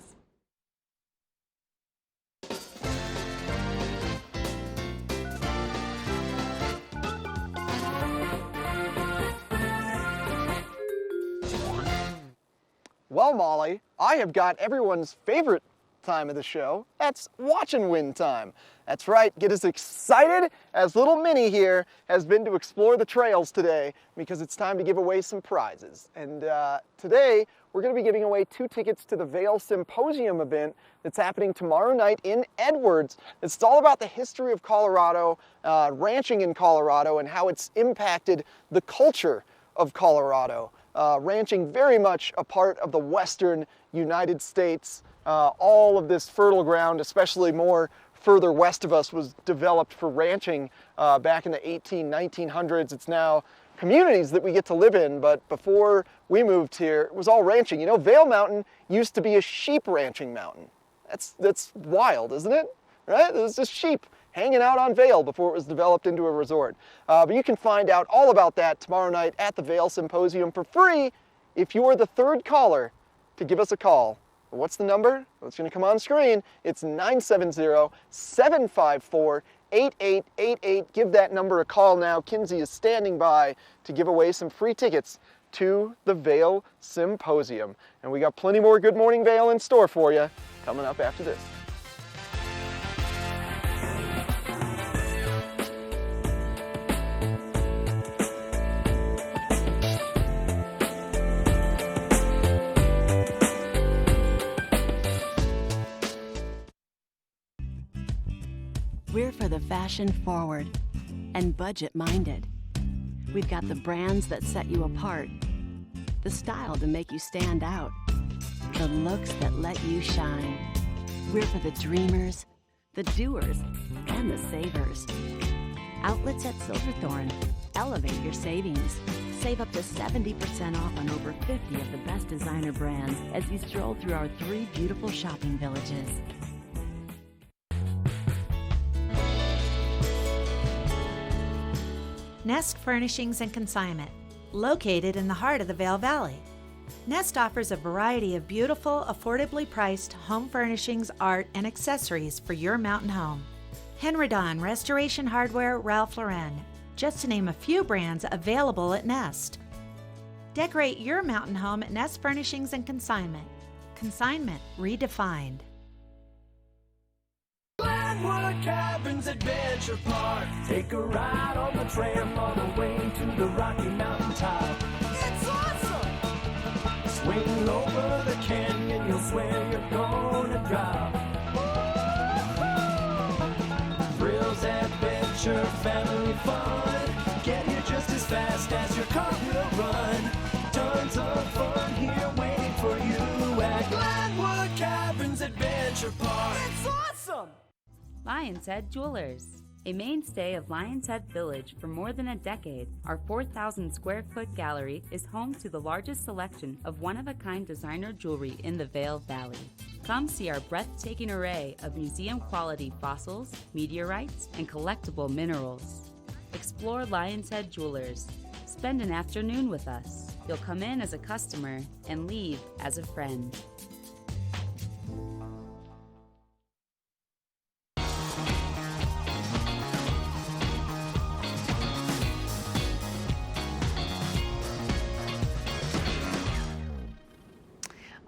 Well, Molly, I have got everyone's favorite time of the show. That's watch and win time. That's right, get as excited as little Minnie here has been to explore the trails today, because it's time to give away some prizes. And today, we're going to be giving away 2 tickets to the Vail Symposium event that's happening tomorrow night in Edwards. It's all about the history of Colorado, ranching in Colorado, and how it's impacted the culture of Colorado. Ranching very much a part of the western United States. All of this fertile ground, especially more further west of us, was developed for ranching back in the 1900s. It's now communities that we get to live in, but before we moved here, it was all ranching. You know, Vail Mountain used to be a sheep ranching mountain. That's wild, isn't it? Right? It was just sheep hanging out on Vail before it was developed into a resort. But you can find out all about that tomorrow night at the Vail Symposium for free if you are the 3rd caller to give us a call. What's the number? Well, it's going to come on screen. It's 970-754-8888. Give that number a call now. Kinsey is standing by to give away some free tickets to the Vail Symposium. And we got plenty more Good Morning Vail in store for you coming up after this. We're for the fashion forward and budget minded. We've got the brands that set you apart, the style to make you stand out, the looks that let you shine. We're for the dreamers, the doers, and the savers. Outlets at Silverthorne. Elevate your savings. Save up to 70% off on over 50 of the best designer brands as you stroll through our 3 beautiful shopping villages. Nest Furnishings and Consignment, located in the heart of the Vail Valley. Nest offers a variety of beautiful, affordably priced home furnishings, art, and accessories for your mountain home. Henredon, Restoration Hardware, Ralph Lauren, just to name a few brands available at Nest. Decorate your mountain home at Nest Furnishings and Consignment. Consignment redefined. Glenwood Caverns Adventure Park. Take a ride on the tram all the way to the Rocky Mountain top. It's awesome! Swing over the canyon, you'll swear you're gonna drop. Thrills, adventure, family fun. Get here just as fast as your car will run. Tons of fun here waiting for you at Glenwood Caverns Adventure Park. It's awesome! Lion's Head Jewelers. A mainstay of Lion's Head Village for more than a decade, our 4,000 square foot gallery is home to the largest selection of one-of-a-kind designer jewelry in the Vail Valley. Come see our breathtaking array of museum-quality fossils, meteorites, and collectible minerals. Explore Lion's Head Jewelers. Spend an afternoon with us. You'll come in as a customer and leave as a friend.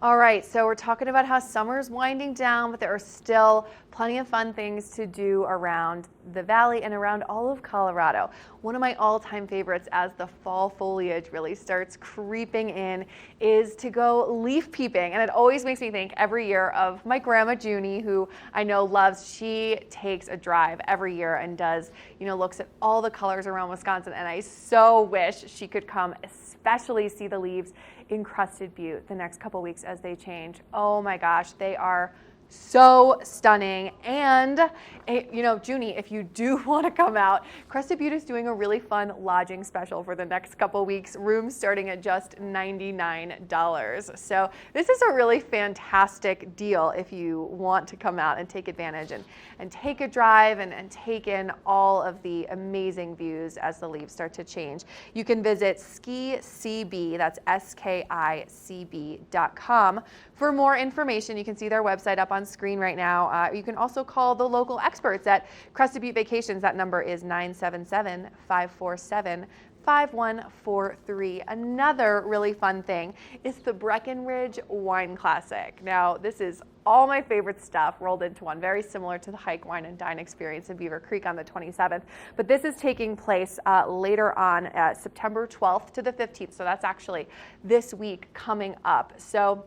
All right, so we're talking about how summer's winding down, but there are still plenty of fun things to do around the valley and around all of Colorado. One of my all-time favorites as the fall foliage really starts creeping in is to go leaf peeping. And it always makes me think every year of my grandma Junie, who I know loves. She takes a drive every year and does, looks at all the colors around Wisconsin. And I so wish she could come, especially see the leaves in Crested Butte the next couple weeks as they change. Oh my gosh, they are so stunning. And Junie, if you do want to come out, Crested Butte is doing a really fun lodging special for the next couple weeks, rooms starting at just $99. So this is a really fantastic deal if you want to come out and take advantage and take a drive and take in all of the amazing views as the leaves start to change. You can visit skicb, that's skicb.com for more information. You can see their website up on screen right now. You can also call the local experts at Crested Butte Vacations. That number is 977-547-5143. Another really fun thing is the Breckenridge Wine Classic. Now, this is all my favorite stuff rolled into one, very similar to the Hike, Wine, and Dine experience in Beaver Creek on the 27th. But this is taking place later on, September 12th to the 15th. So that's actually this week coming up. So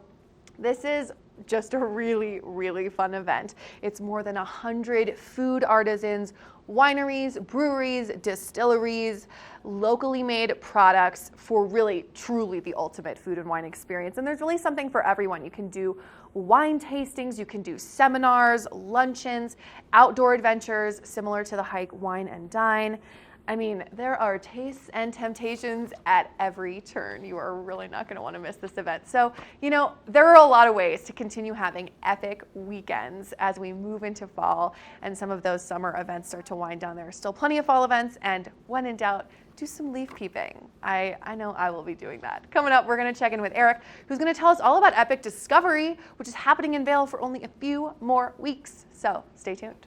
this is just a really, really fun event. It's more than 100 food artisans, wineries, breweries, distilleries, locally made products for really, truly the ultimate food and wine experience. And there's really something for everyone. You can do wine tastings, you can do seminars, luncheons, outdoor adventures similar to the Hike, Wine, and Dine. I mean, there are tastes and temptations at every turn. You are really not going to want to miss this event. So, there are a lot of ways to continue having epic weekends as we move into fall and some of those summer events start to wind down. There are still plenty of fall events, and when in doubt, do some leaf peeping. I know I will be doing that. Coming up, we're going to check in with Eric, who's going to tell us all about Epic Discovery, which is happening in Vail for only a few more weeks. So stay tuned.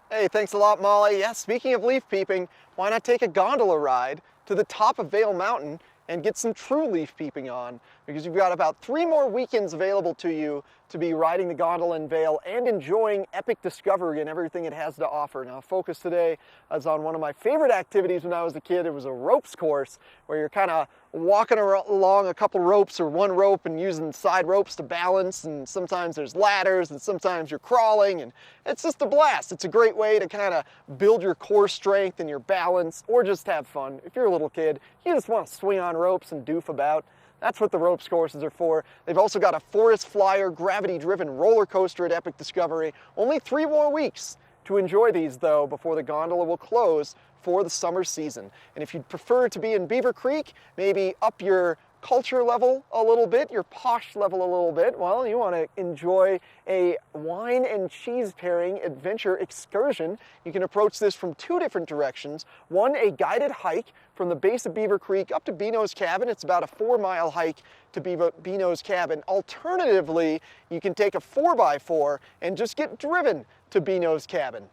Hey, thanks a lot, Molly. Yeah, speaking of leaf peeping, why not take a gondola ride to the top of Vail Mountain and get some true leaf peeping on? Because you've got about 3 more weekends available to you to be riding the gondola in Vail and enjoying Epic Discovery and everything it has to offer. Now, focus today is on one of my favorite activities when I was a kid. It was a ropes course where you're kind of walking along a couple ropes or one rope and using side ropes to balance, and sometimes there's ladders and sometimes you're crawling, and it's just a blast. It's a great way to kind of build your core strength and your balance, or just have fun. If you're a little kid, you just want to swing on ropes and doof about. That's what the ropes courses are for. They've also got a Forest Flyer gravity-driven roller coaster at Epic Discovery. Only 3 more weeks to enjoy these, though, before the gondola will close for the summer season. And if you'd prefer to be in Beaver Creek, maybe up your culture level a little bit, your posh level a little bit, well, you want to enjoy a wine and cheese pairing adventure excursion. You can approach this from 2 different directions. One, a guided hike from the base of Beaver Creek up to Beano's Cabin. It's about a 4-mile hike to Beano's Cabin. Alternatively, you can take a 4x4 and just get driven to Beano's Cabin.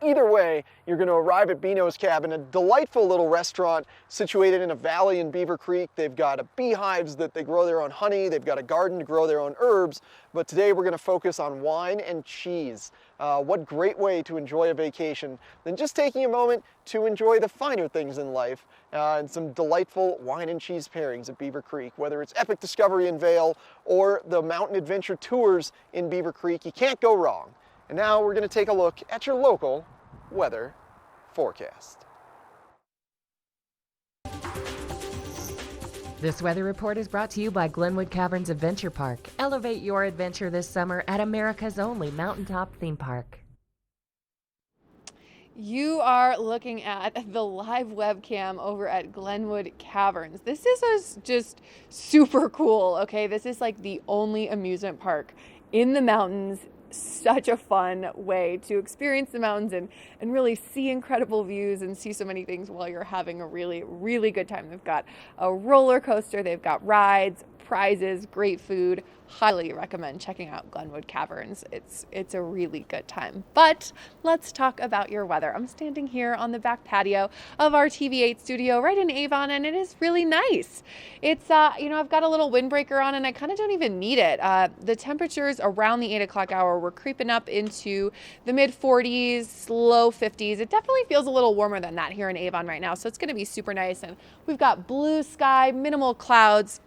Either way, you're going to arrive at Beano's Cabin, a delightful little restaurant situated in a valley in Beaver Creek. They've got beehives that they grow their own honey. They've got a garden to grow their own herbs. But today we're going to focus on wine and cheese. What great way to enjoy a vacation than just taking a moment to enjoy the finer things in life and some delightful wine and cheese pairings at Beaver Creek. Whether it's Epic Discovery in Vail or the mountain adventure tours in Beaver Creek, you can't go wrong. And now we're going to take a look at your local weather forecast. This weather report is brought to you by Glenwood Caverns Adventure Park. Elevate your adventure this summer at America's only mountaintop theme park. You are looking at the live webcam over at Glenwood Caverns. This is just super cool, okay? This is like the only amusement park in the mountains such a fun way to experience the mountains and really see incredible views and see so many things while you're having a really, really good time. They've got a roller coaster, they've got rides, prizes, great food. Highly recommend checking out Glenwood Caverns. It's a really good time. But let's talk about your weather. I'm standing here on the back patio of our TV8 studio right in Avon, and it is really nice. It's I've got a little windbreaker on, and I kind of don't even need it. The temperatures around the 8 o'clock hour were creeping up into the mid 40s, low 50s. It definitely feels a little warmer than that here in Avon right now, so it's going to be super nice. And we've got blue sky, minimal clouds.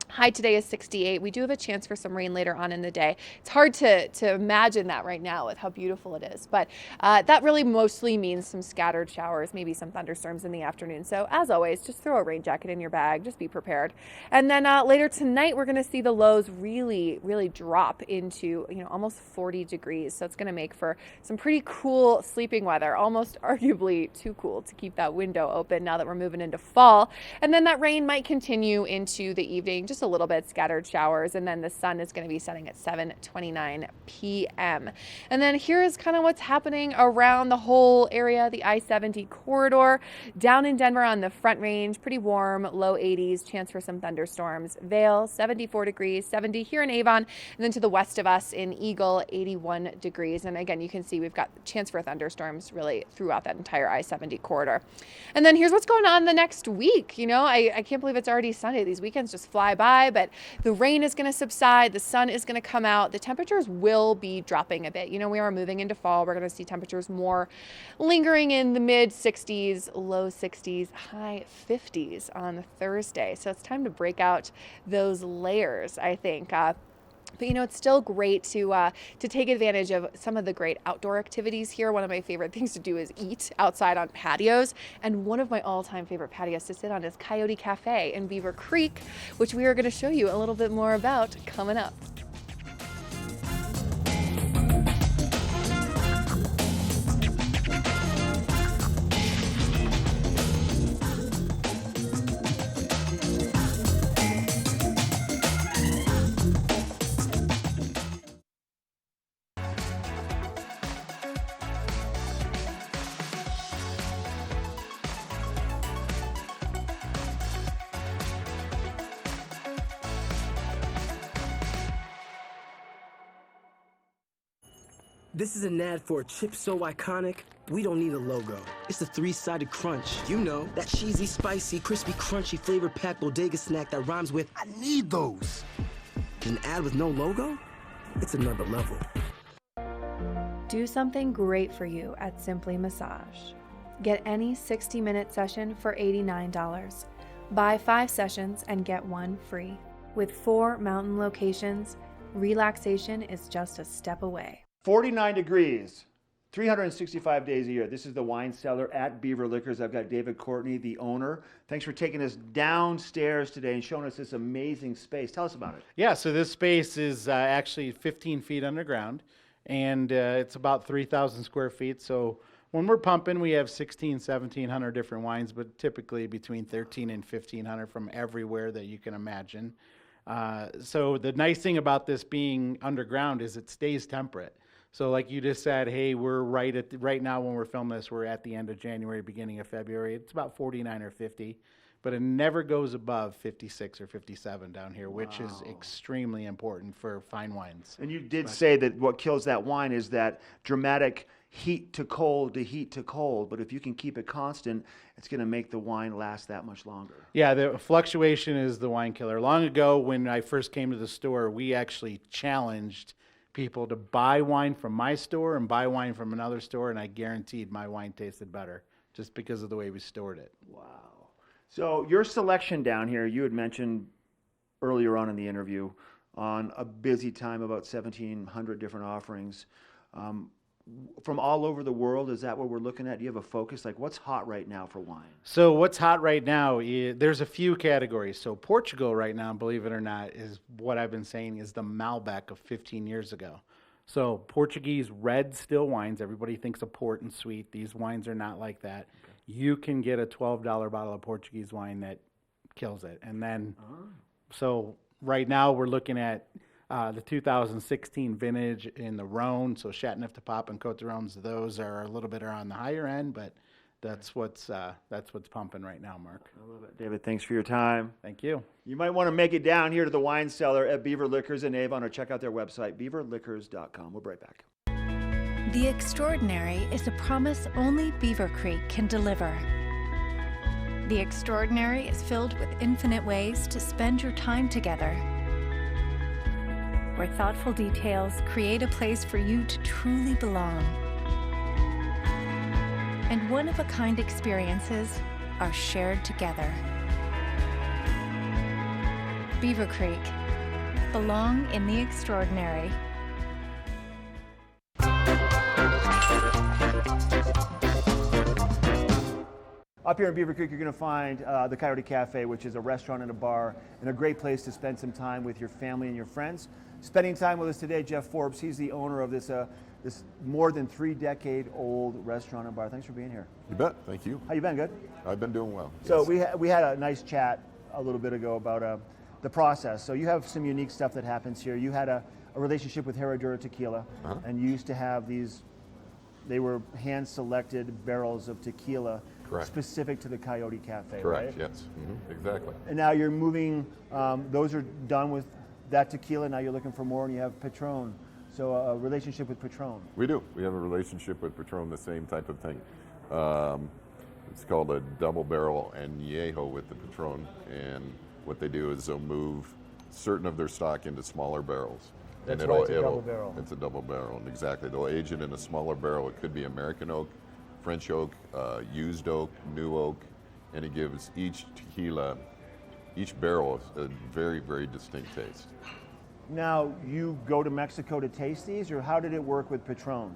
High today is 68. We do have a chance for some rain later on in the day. It's hard to imagine that right now with how beautiful it is, but that really mostly means some scattered showers, maybe some thunderstorms in the afternoon. So as always, just throw a rain jacket in your bag, just be prepared. And then later tonight, we're gonna see the lows really, really drop into almost 40 degrees. So it's gonna make for some pretty cool sleeping weather, almost arguably too cool to keep that window open now that we're moving into fall. And then that rain might continue into the evening, just a little bit, scattered showers, and then the sun is going to be setting at 7:29 p.m. And then here is kind of what's happening around the whole area, the I-70 corridor. Down in Denver on the Front Range, pretty warm, low 80s, chance for some thunderstorms. Vail, 74 degrees, 70 here in Avon, and then to the west of us in Eagle, 81 degrees. And again, you can see we've got chance for thunderstorms really throughout that entire I-70 corridor. And then here's what's going on the next week. I can't believe it's already Sunday. These weekends just fly by. But the rain is going to subside, the sun is going to come out, the temperatures will be dropping a bit. We are moving into fall. We're going to see temperatures more lingering in the mid 60s, low 60s, high 50s on Thursday. So it's time to break out those layers, I think. But it's still great to take advantage of some of the great outdoor activities here. One of my favorite things to do is eat outside on patios. And one of my all-time favorite patios to sit on is Coyote Cafe in Beaver Creek, which we are going to show you a little bit more about coming up. This is an ad for a chip so iconic, we don't need a logo. It's a three-sided crunch. That cheesy, spicy, crispy, crunchy, flavor-packed bodega snack that rhymes with, I need those. An ad with no logo? It's another level. Do something great for you at Simply Massage. Get any 60-minute session for $89. Buy 5 sessions and get 1 free. With 4 mountain locations, relaxation is just a step away. 49 degrees, 365 days a year. This is the wine cellar at Beaver Liquors. I've got David Courtney, the owner. Thanks for taking us downstairs today and showing us this amazing space. Tell us about it. Yeah, so this space is actually 15 feet underground, and it's about 3,000 square feet. So when we're pumping, we have 1,700 different wines, but typically between 1,300 and 1,500 from everywhere that you can imagine. So the nice thing about this being underground is it stays temperate. So like you just said, hey, we're right now when we're filming this, we're at the end of January, beginning of February. It's about 49 or 50, but it never goes above 56 or 57 down here, which is extremely important for fine wines. And you did say that what kills that wine is that dramatic heat to cold to heat to cold, but if you can keep it constant, it's going to make the wine last that much longer. Yeah, the fluctuation is the wine killer. Long ago, when I first came to the store, we actually challenged people to buy wine from my store and buy wine from another store, and I guaranteed my wine tasted better just because of the way we stored it. Wow. So your selection down here, you had mentioned earlier on in the interview, on a busy time, about 1,700 different offerings. From all over the world, is that what we're looking at? Do you have a focus? Like, what's hot right now for wine? So what's hot right now, there's a few categories. So Portugal right now, believe it or not, is what I've been saying is the Malbec of 15 years ago. So Portuguese red still wines, everybody thinks of port and sweet. These wines are not like that. Okay. You can get a $12 bottle of Portuguese wine that kills it. And then, so right now we're looking at The 2016 vintage in the Rhone, so Chateauneuf de Pape and Côte de Rhones, those are a little bit on the higher end, but that's what's pumping right now, Mark. I love it. David, thanks for your time. Thank you. You might want to make it down here to the wine cellar at Beaver Liquors in Avon, or check out their website, beaverliquors.com. We'll be right back. The extraordinary is a promise only Beaver Creek can deliver. The extraordinary is filled with infinite ways to spend your time together, where thoughtful details create a place for you to truly belong. And one-of-a-kind experiences are shared together. Beaver Creek. Belong in the extraordinary. Up here in Beaver Creek, you're going to find the Coyote Cafe, which is a restaurant and a bar, and a great place to spend some time with your family and your friends. Spending time with us today, Jeff Forbes. He's the owner of this more than 3-decade-old restaurant and bar. Thanks for being here. You bet. Thank you. How you been? Good? I've been doing well. So yes. we had a nice chat a little bit ago about the process. So you have some unique stuff that happens here. You had a relationship with Herradura Tequila, and you used to have these, they were hand-selected barrels of tequila. Correct. Specific to the Coyote Cafe, Correct, right? yes. Exactly. And now you're moving, those are done with that tequila, now you're looking for more, and you have Patron. So a relationship with Patron. We do. We have a relationship with Patron, the same type of thing. It's called a double barrel añejo with the Patron, and what they do is they'll move certain of their stock into smaller barrels. That's and why it's a double barrel. It's a double barrel, and exactly. They'll age it in a smaller barrel. It could be American oak, French oak, used oak, new oak, and it gives each tequila, each barrel, a very, very distinct taste. Now, you go to Mexico to taste these, or how did it work with Patron?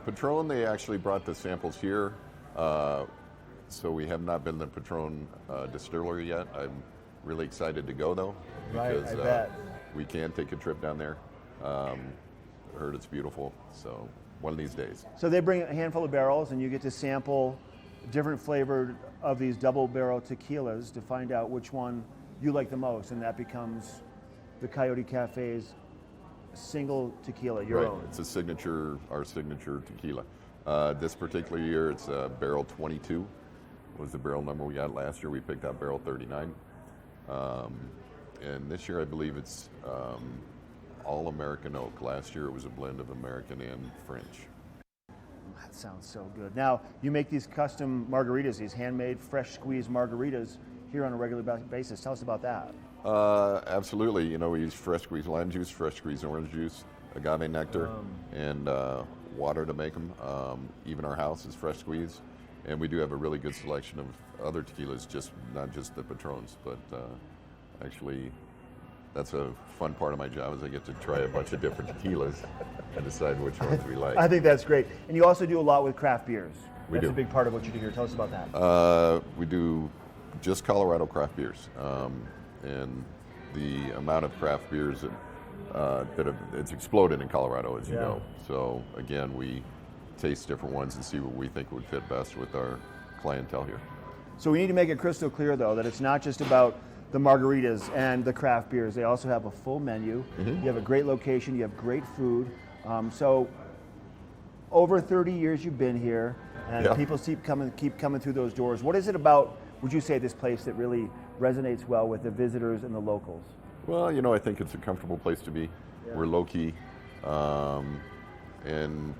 Patron, they actually brought the samples here, so we have not been to the Patron distillery yet. I'm really excited to go, though, Right, because I bet. we can take a trip down there. I heard it's beautiful, so one of these days. So they bring a handful of barrels, and you get to sample different flavored of these double barrel tequilas to find out which one you like the most, and that becomes the Coyote Cafe's single tequila, your Right. own. It's our signature tequila. This particular year, it's barrel 22 was the barrel number we got last year. We picked out barrel 39. And this year, I believe it's all American oak. Last year, it was a blend of American and French. That sounds so good. Now, you make these custom margaritas, these handmade, fresh squeezed margaritas here on a regular basis. Tell us about that. Absolutely. You know, we use fresh squeezed lime juice, fresh squeezed orange juice, agave nectar, and water to make them. Even our house is fresh squeezed. And we do have a really good selection of other tequilas, not just the Patrons, but actually, that's a fun part of my job is I get to try a bunch of different tequilas and decide which ones we like. I think that's great. And you also do a lot with craft beers. We That's do. a big part of what you do here. Tell us about that. We do just Colorado craft beers, and the amount of craft beers it's exploded in Colorado, as you know. So again, we taste different ones and see what we think would fit best with our clientele here. So we need to make it crystal clear, though, that it's not just about the margaritas and the craft beers. They also have a full menu. You have a great location. You have great food. So over 30 years you've been here, and people keep coming through those doors. What is it about, would you say, this place that really resonates well with the visitors and the locals? Well, you know, I think it's a comfortable place to be. We're low-key, and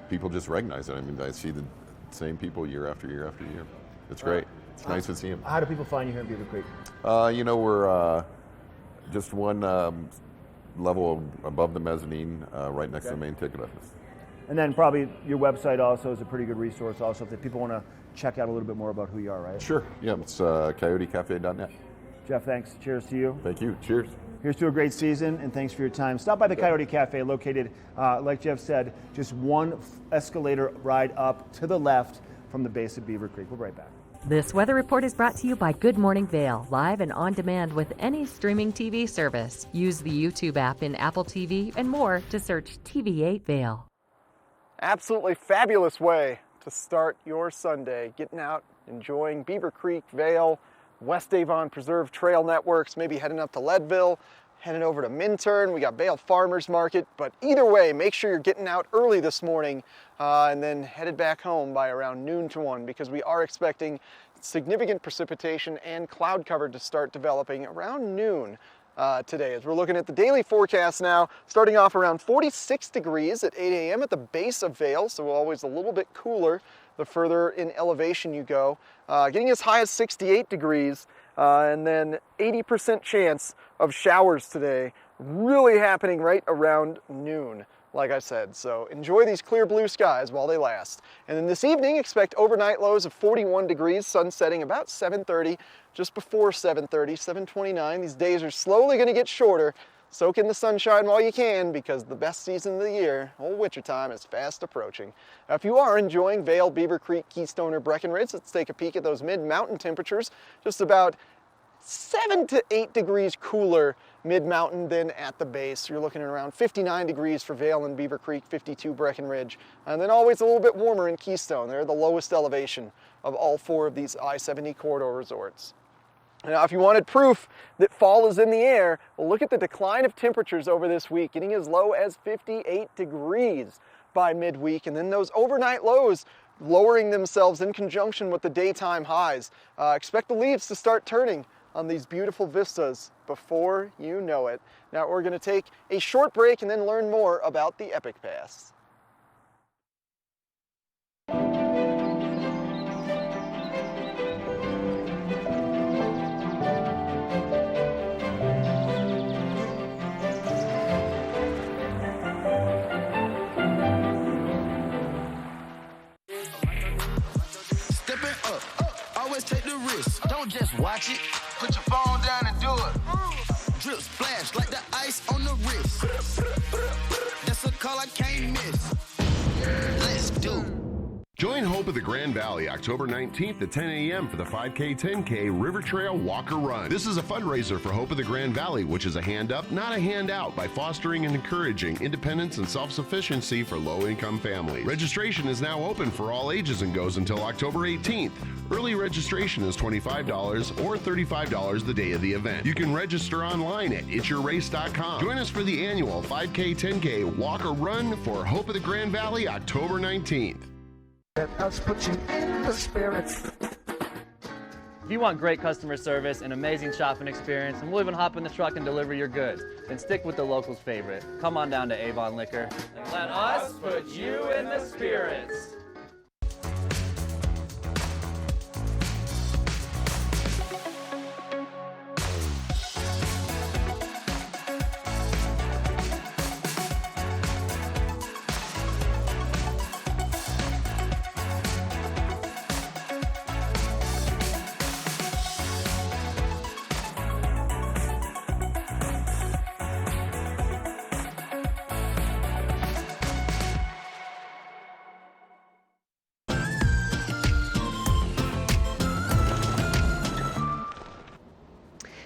people just recognize it. I mean, I see the same people year after year after year. It's great. It's nice to see them. How do people find you here in Beaver Creek? You know, we're just one level above the mezzanine, right next to the main ticket office. And then probably your website also is a pretty good resource also if people want to check out a little bit more about who you are, right? Sure. Yeah, it's coyotecafe.net. Jeff, thanks. Cheers to you. Thank you. Cheers. Here's to a great season, and thanks for your time. Stop by the Coyote Cafe, located, like Jeff said, just one escalator ride up to the left from the base of Beaver Creek. We'll be right back. This weather report is brought to you by Good Morning Vail, live and on demand with any streaming TV service. Use the YouTube app in Apple TV and more to search TV8 Vail. Absolutely fabulous way to start your Sunday, getting out, enjoying Beaver Creek, Vail, West Avon Preserve Trail Networks, maybe heading up to Leadville, heading over to Minturn. We got Vail Farmers Market, but either way, make sure you're getting out early this morning and then headed back home by around noon to 1 because we are expecting significant precipitation and cloud cover to start developing around noon today. As we're looking at the daily forecast now, starting off around 46 degrees at 8 a.m. at the base of Vail, so always a little bit cooler the further in elevation you go. Getting as high as 68 degrees and then 80% chance of showers today, really happening right around noon, like I said. So enjoy these clear blue skies while they last. And then this evening, expect overnight lows of 41 degrees, sun setting about 7:30, just before 7:30, 7:29. These days are slowly going to get shorter. Soak in the sunshine while you can because the best season of the year, old wintertime, is fast approaching. Now, if you are enjoying Vail, Beaver Creek, Keystone, or Breckenridge, let's take a peek at those mid-mountain temperatures. Just about 7 to 8 degrees cooler mid-mountain than at the base. You're looking at around 59 degrees for Vail and Beaver Creek, 52 Breckenridge, and then always a little bit warmer in Keystone. They're the lowest elevation of all 4 of these I-70 corridor resorts. Now, if you wanted proof that fall is in the air, well, look at the decline of temperatures over this week, getting as low as 58 degrees by midweek, and then those overnight lows lowering themselves in conjunction with the daytime highs. Expect the leaves to start turning on these beautiful vistas before you know it. Now, we're going to take a short break and then learn more about the Epic Pass. Take the risk. Don't just watch it. Put your phone down and do it. Drip splash like the ice on the wrist. That's a call I can't miss. Let's do. Join Hope of the Grand Valley October 19th at 10 a.m. for the 5K, 10K River Trail Walk or Run. This is a fundraiser for Hope of the Grand Valley, which is a hand up, not a handout, by fostering and encouraging independence and self-sufficiency for low-income families. Registration is now open for all ages and goes until October 18th. Early registration is $25 or $35 the day of the event. You can register online at itsyourrace.com. Join us for the annual 5K, 10K Walk or Run for Hope of the Grand Valley October 19th. Let us put you in the spirits. If you want great customer service and amazing shopping experience, and we'll even hop in the truck and deliver your goods, then stick with the locals' favorite. Come on down to Avon Liquor. And let us put you in the spirits.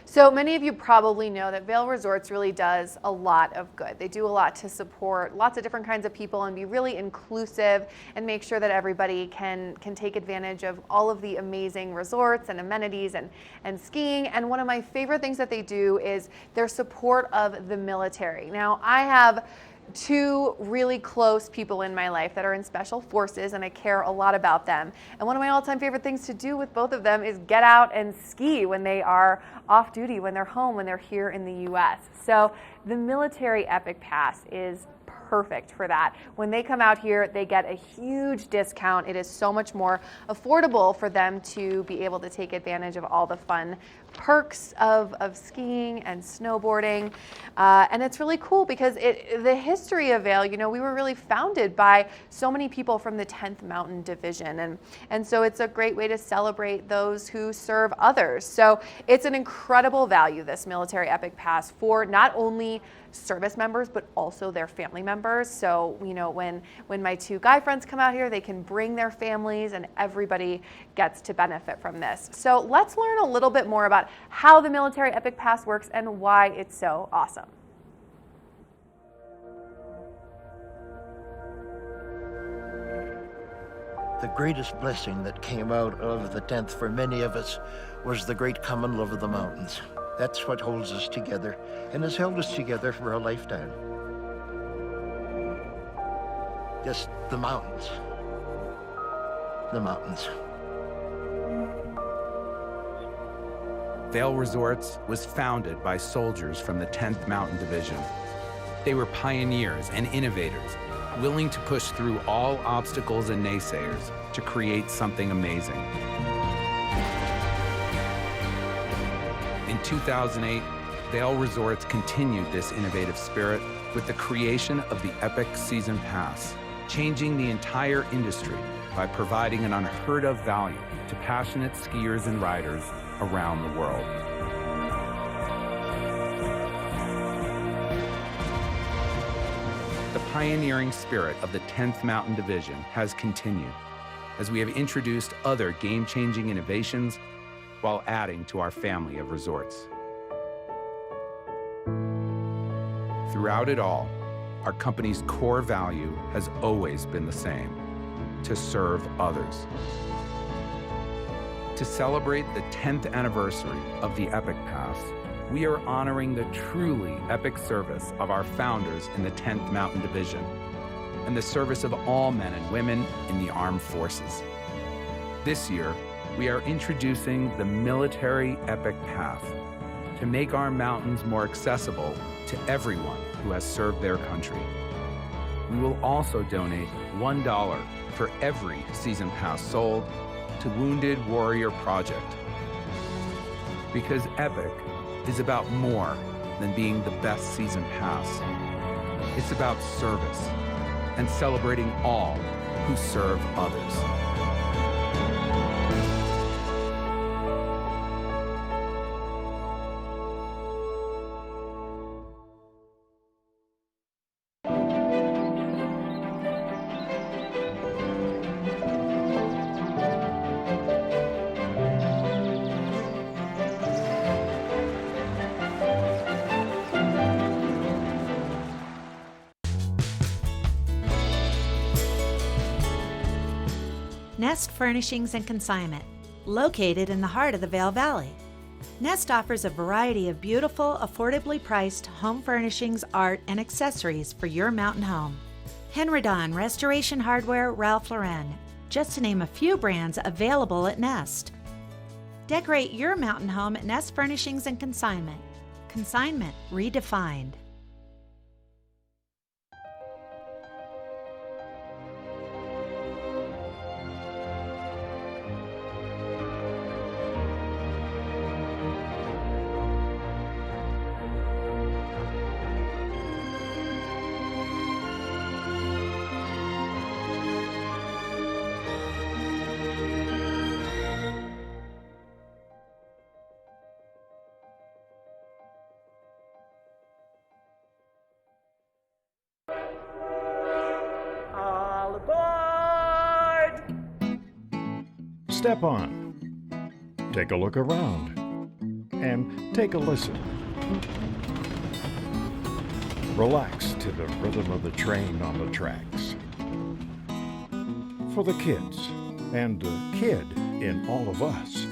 So many of you probably know that Vail Resorts really does a lot of good. They do a lot to support lots of different kinds of people and be really inclusive and make sure that everybody can take advantage of all of the amazing resorts and amenities and skiing. And one of my favorite things that they do is their support of the military. Now, I have 2 really close people in my life that are in special forces, and I care a lot about them. And one of my all-time favorite things to do with both of them is get out and ski when they are off duty, when they're home, when they're here in the US. So the Military Epic Pass is perfect for that. When they come out here, they get a huge discount. It is so much more affordable for them to be able to take advantage of all the fun perks of skiing and snowboarding. And it's really cool because the history of Vail, you know, we were really founded by so many people from the 10th Mountain Division. And so it's a great way to celebrate those who serve others. So it's an incredible value, this Military Epic Pass, for not only service members, but also their family members. So, you know, when my 2 guy friends come out here, they can bring their families and everybody gets to benefit from this. So let's learn a little bit more about how the Military Epic Pass works and why it's so awesome. The greatest blessing that came out of the 10th for many of us was the great common love of the mountains. That's what holds us together and has held us together for a lifetime. Just the mountains. The mountains. Vail Resorts was founded by soldiers from the 10th Mountain Division. They were pioneers and innovators, willing to push through all obstacles and naysayers to create something amazing. In 2008, Vail Resorts continued this innovative spirit with the creation of the Epic Season Pass, changing the entire industry by providing an unheard of value to passionate skiers and riders around the world. The pioneering spirit of the 10th Mountain Division has continued as we have introduced other game-changing innovations while adding to our family of resorts. Throughout it all, our company's core value has always been the same: to serve others. To celebrate the 10th anniversary of the Epic Pass, we are honoring the truly epic service of our founders in the 10th Mountain Division and the service of all men and women in the armed forces. This year, we are introducing the Military Epic Path to make our mountains more accessible to everyone who has served their country. We will also donate $1 for every season pass sold to Wounded Warrior Project. Because Epic is about more than being the best season pass. It's about service and celebrating all who serve others. Nest Furnishings and Consignment, located in the heart of the Vail Valley. Nest offers a variety of beautiful, affordably priced home furnishings, art, and accessories for your mountain home. Henredon, Restoration Hardware, Ralph Lauren, just to name a few brands available at Nest. Decorate your mountain home at Nest Furnishings and Consignment. Consignment redefined. All aboard! Step on, take a look around, and take a listen. Relax to the rhythm of the train on the tracks. For the kids, and the kid in all of us,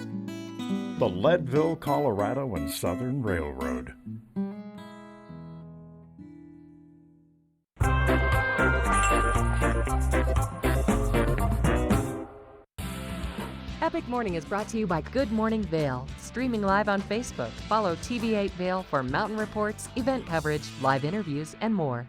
the Leadville, Colorado and Southern Railroad. Epic Morning is brought to you by Good Morning Vail, streaming live on Facebook. Follow TV8 Vail for mountain reports, event coverage, live interviews, and more.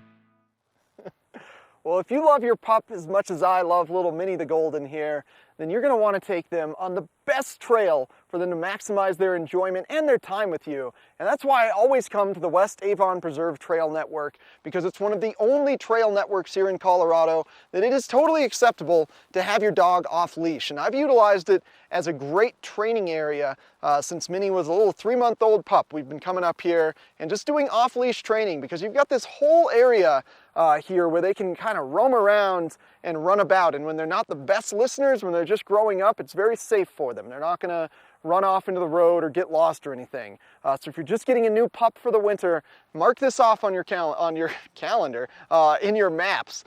Well, if you love your pup as much as I love little Minnie the Golden here, then you're going to want to take them on the best trail for them to maximize their enjoyment and their time with you. And that's why I always come to the West Avon Preserve Trail Network, because it's one of the only trail networks here in Colorado that it is totally acceptable to have your dog off leash. And I've utilized it as a great training area since Minnie was a little 3-month-old pup. We've been coming up here and just doing off-leash training, because you've got this whole area here where they can kind of roam around and run about. And when they're not the best listeners, when they're just growing up, it's very safe for them. They're not going to run off into the road or get lost or anything. So if you're just getting a new pup for the winter, mark this off on your calendar, in your maps.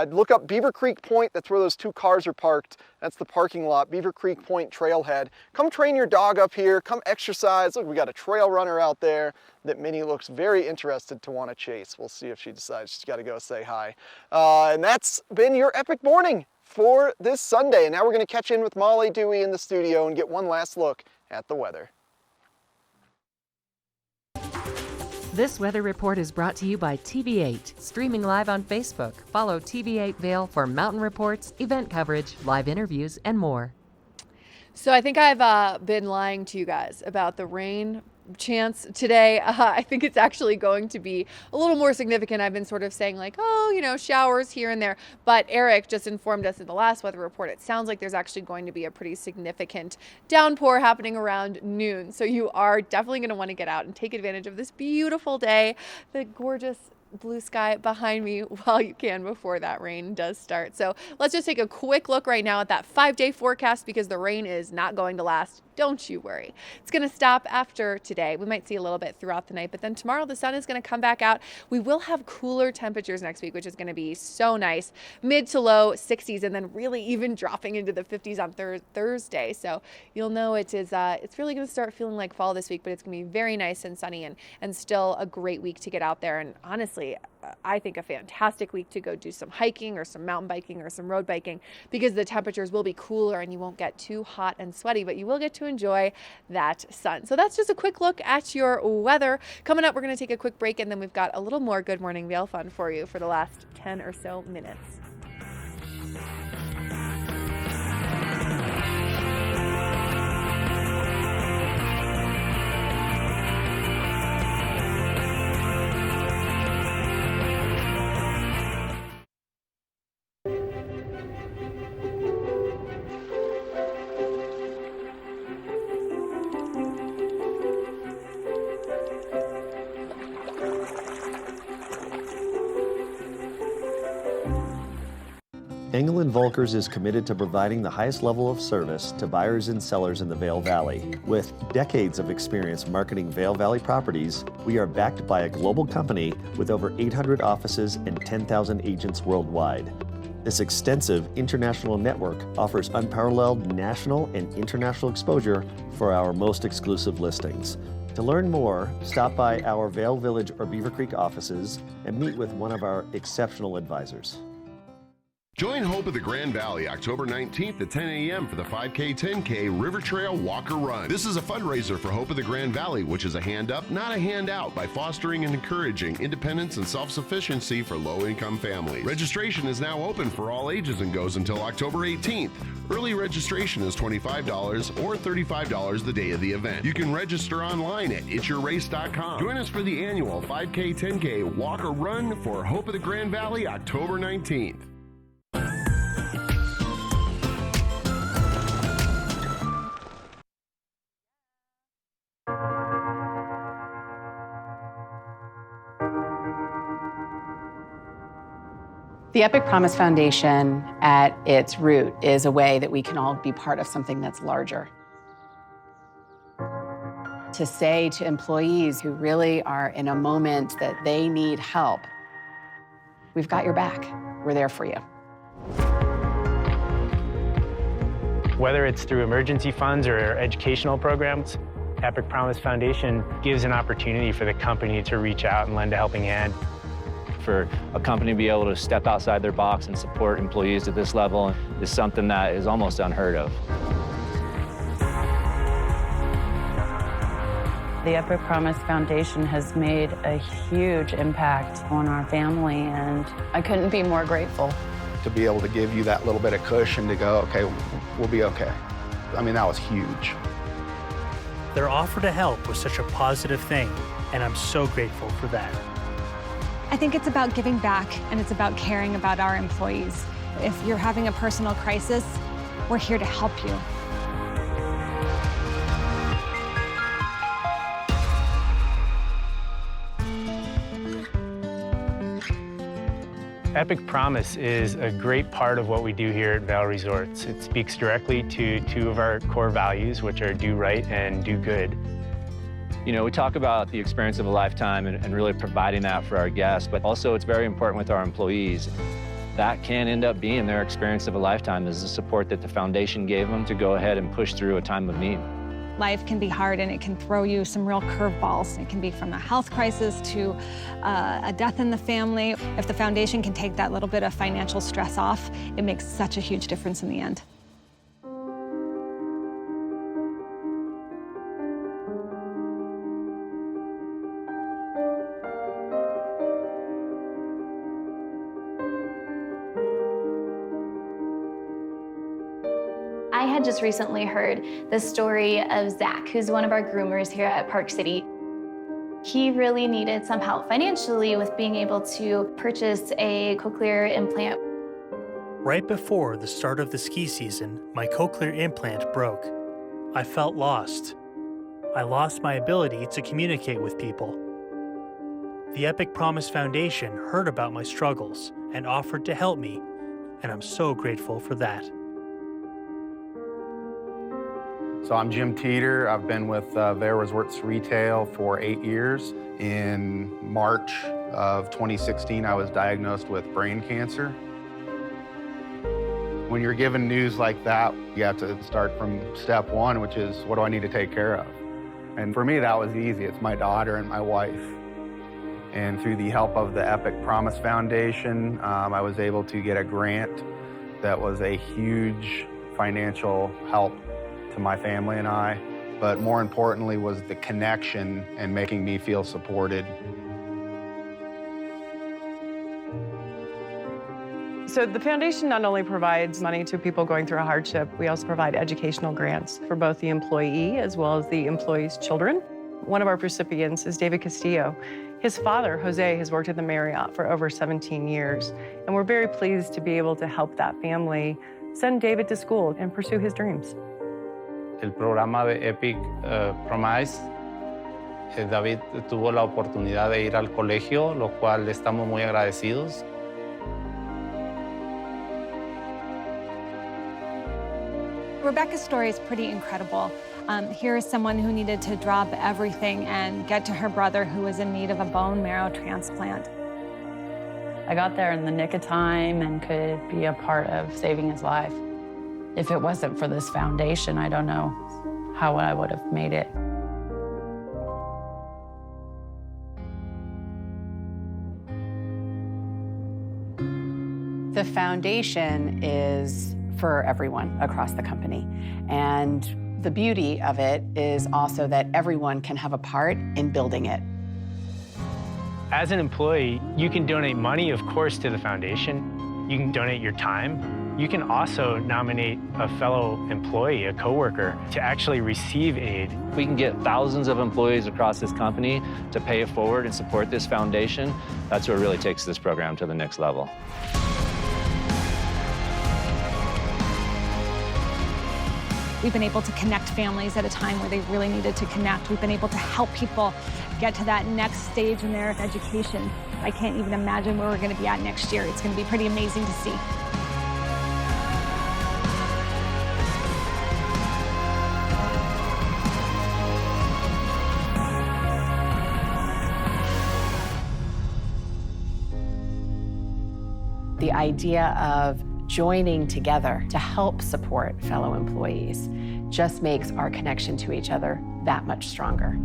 Look up Beaver Creek Point. That's where those 2 cars are parked. That's the parking lot, Beaver Creek Point Trailhead. Come train your dog up here. Come exercise. Look, we got a trail runner out there that Minnie looks very interested to want to chase. We'll see if she decides she's got to go say hi. And that's been your epic morning for this Sunday. And now we're going to catch in with Molly Dewey in the studio and get one last look at the weather. This weather report is brought to you by TV8, streaming live on Facebook. Follow TV8 Vail for mountain reports, event coverage, live interviews, and more. So I think I've been lying to you guys about the rain chance today. I think it's actually going to be a little more significant. I've been sort of saying like, oh, you know, showers here and there. But Eric just informed us in the last weather report, it sounds like there's actually going to be a pretty significant downpour happening around noon. So you are definitely going to want to get out and take advantage of this beautiful day, the gorgeous blue sky behind me while you can before that rain does start. So let's just take a quick look right now at that 5-day forecast because the rain is not going to last. Don't you worry. It's going to stop after today. We might see a little bit throughout the night, but then tomorrow the sun is going to come back out. We will have cooler temperatures next week, which is going to be so nice. Mid to low 60s and then really even dropping into the 50s on Thursday. So you'll know it's really going to start feeling like fall this week, but it's going to be very nice and sunny and still a great week to get out there. And honestly, I think a fantastic week to go do some hiking or some mountain biking or some road biking because the temperatures will be cooler and you won't get too hot and sweaty, but you will get to enjoy that sun. So that's just a quick look at your weather. Coming up, we're going to take a quick break and then we've got a little more Good Morning Vail fun for you for the last 10 or so minutes. Engel & Volkers is committed to providing the highest level of service to buyers and sellers in the Vail Valley. With decades of experience marketing Vail Valley properties, we are backed by a global company with over 800 offices and 10,000 agents worldwide. This extensive international network offers unparalleled national and international exposure for our most exclusive listings. To learn more, stop by our Vail Village or Beaver Creek offices and meet with one of our exceptional advisors. Join Hope of the Grand Valley October 19th at 10 a.m. for the 5K 10K River Trail Walker Run. This is a fundraiser for Hope of the Grand Valley, which is a hand up, not a handout, by fostering and encouraging independence and self-sufficiency for low-income families. Registration is now open for all ages and goes until October 18th. Early registration is $25 or $35 the day of the event. You can register online at itsyourrace.com. Join us for the annual 5K 10K Walker Run for Hope of the Grand Valley October 19th. The Epic Promise Foundation, at its root, is a way that we can all be part of something that's larger. To say to employees who really are in a moment that they need help, we've got your back. We're there for you. Whether it's through emergency funds or educational programs, Epic Promise Foundation gives an opportunity for the company to reach out and lend a helping hand. For a company to be able to step outside their box and support employees at this level is something that is almost unheard of. The Epic Promise Foundation has made a huge impact on our family, and I couldn't be more grateful. To be able to give you that little bit of cushion to go, okay, we'll be okay. I mean, that was huge. Their offer to help was such a positive thing, and I'm so grateful for that. I think it's about giving back, and it's about caring about our employees. If you're having a personal crisis, we're here to help you. Epic Promise is a great part of what we do here at Vail Resorts. It speaks directly to two of our core values, which are do right and do good. You know, we talk about the experience of a lifetime and really providing that for our guests, but also it's very important with our employees. That can end up being their experience of a lifetime, is the support that the foundation gave them to go ahead and push through a time of need. Life can be hard and it can throw you some real curveballs. It can be from a health crisis to a death in the family. If the foundation can take that little bit of financial stress off, it makes such a huge difference in the end. I had just recently heard the story of Zach, who's one of our groomers here at Park City. He really needed some help financially with being able to purchase a cochlear implant. Right before the start of the ski season, my cochlear implant broke. I felt lost. I lost my ability to communicate with people. The Epic Promise Foundation heard about my struggles and offered to help me, and I'm so grateful for that. So I'm Jim Teeter. I've been with Vail Resorts Retail for 8 years. In March of 2016, I was diagnosed with brain cancer. When you're given news like that, you have to start from step one, which is, what do I need to take care of? And for me, that was easy. It's my daughter and my wife. And through the help of the Epic Promise Foundation, I was able to get a grant that was a huge financial help to my family and I, but more importantly was the connection and making me feel supported. So the foundation not only provides money to people going through a hardship, we also provide educational grants for both the employee as well as the employee's children. One of our recipients is David Castillo. His father, Jose, has worked at the Marriott for over 17 years, and we're very pleased to be able to help that family send David to school and pursue his dreams. El programa de Epic Promise, David tuvo la oportunidad de ir al colegio, lo cual estamos muy agradecidos. Rebecca's story is pretty incredible. Here is someone who needed to drop everything and get to her brother who was in need of a bone marrow transplant. I got there in the nick of time and could be a part of saving his life. If it wasn't for this foundation, I don't know how I would have made it. The foundation is for everyone across the company. And the beauty of it is also that everyone can have a part in building it. As an employee, you can donate money, of course, to the foundation. You can donate your time. You can also nominate a fellow employee, a coworker, to actually receive aid. We can get thousands of employees across this company to pay it forward and support this foundation. That's what really takes this program to the next level. We've been able to connect families at a time where they really needed to connect. We've been able to help people get to that next stage in their education. I can't even imagine where we're going to be at next year. It's going to be pretty amazing to see. The idea of joining together to help support fellow employees just makes our connection to each other that much stronger.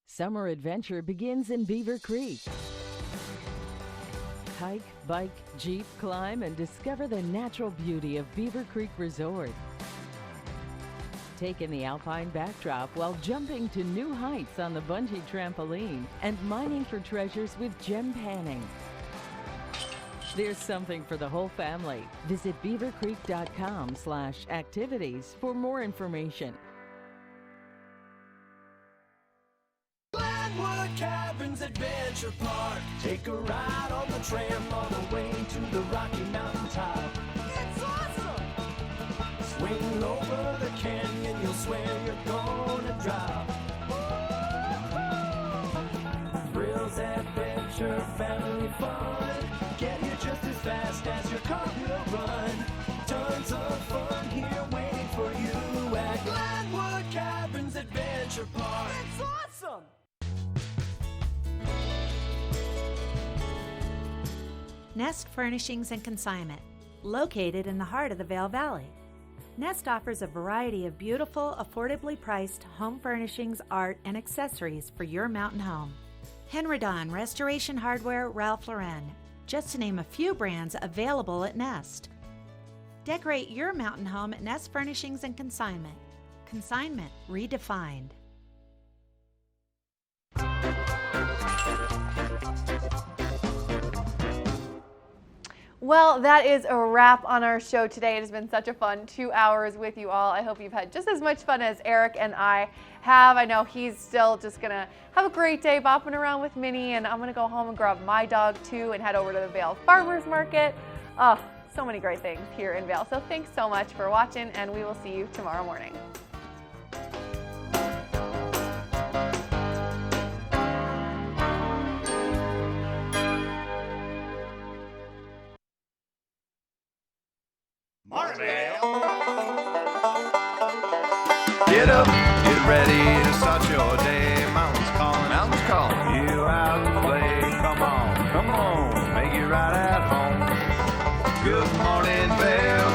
Summer adventure begins in Beaver Creek. Hike, bike, jeep, climb, and discover the natural beauty of Beaver Creek Resort. Take in the alpine backdrop while jumping to new heights on the bungee trampoline and mining for treasures with gem panning. there's something for the whole family. Visit beavercreek.com/activities for more information. Glenwood Caverns Adventure Park. Take a ride on the tram on the way to the Rocky Mountain top. It's awesome! Swing over the canyon, you'll swear you're gonna drop. Thrills, adventure, family fun. Get here just as fast as your car will run. Tons of fun here waiting for you at Glenwood Caverns Adventure Park. It's awesome! Nest Furnishings and Consignment, located in the heart of the Vail Valley. Nest offers a variety of beautiful, affordably priced home furnishings, art, and accessories for your mountain home. Henredon, Restoration Hardware, Ralph Lauren, just to name a few brands available at Nest. Decorate your mountain home at Nest Furnishings and Consignment. Consignment redefined. Well, that is a wrap on our show today. It has been such a fun 2 hours with you all. I hope you've had just as much fun as Eric and I have. I know he's still just going to have a great day bopping around with Minnie, and I'm going to go home and grab my dog too and head over to the Vail Farmers Market. Oh, so many great things here in Vail. So thanks so much for watching, and we will see you tomorrow morning. Get up, get ready to start your day. Mountains calling, You out to play, come on, make it right at home. Good morning, Vail.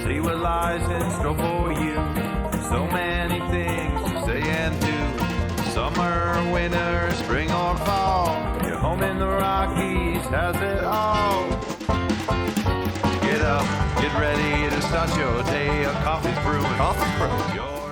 See what lies in store for you. So many things to say and do. Summer, winter, spring or fall. Your home in the Rockies has it all. Get up, get ready to start your day. A coffee's brewing. Your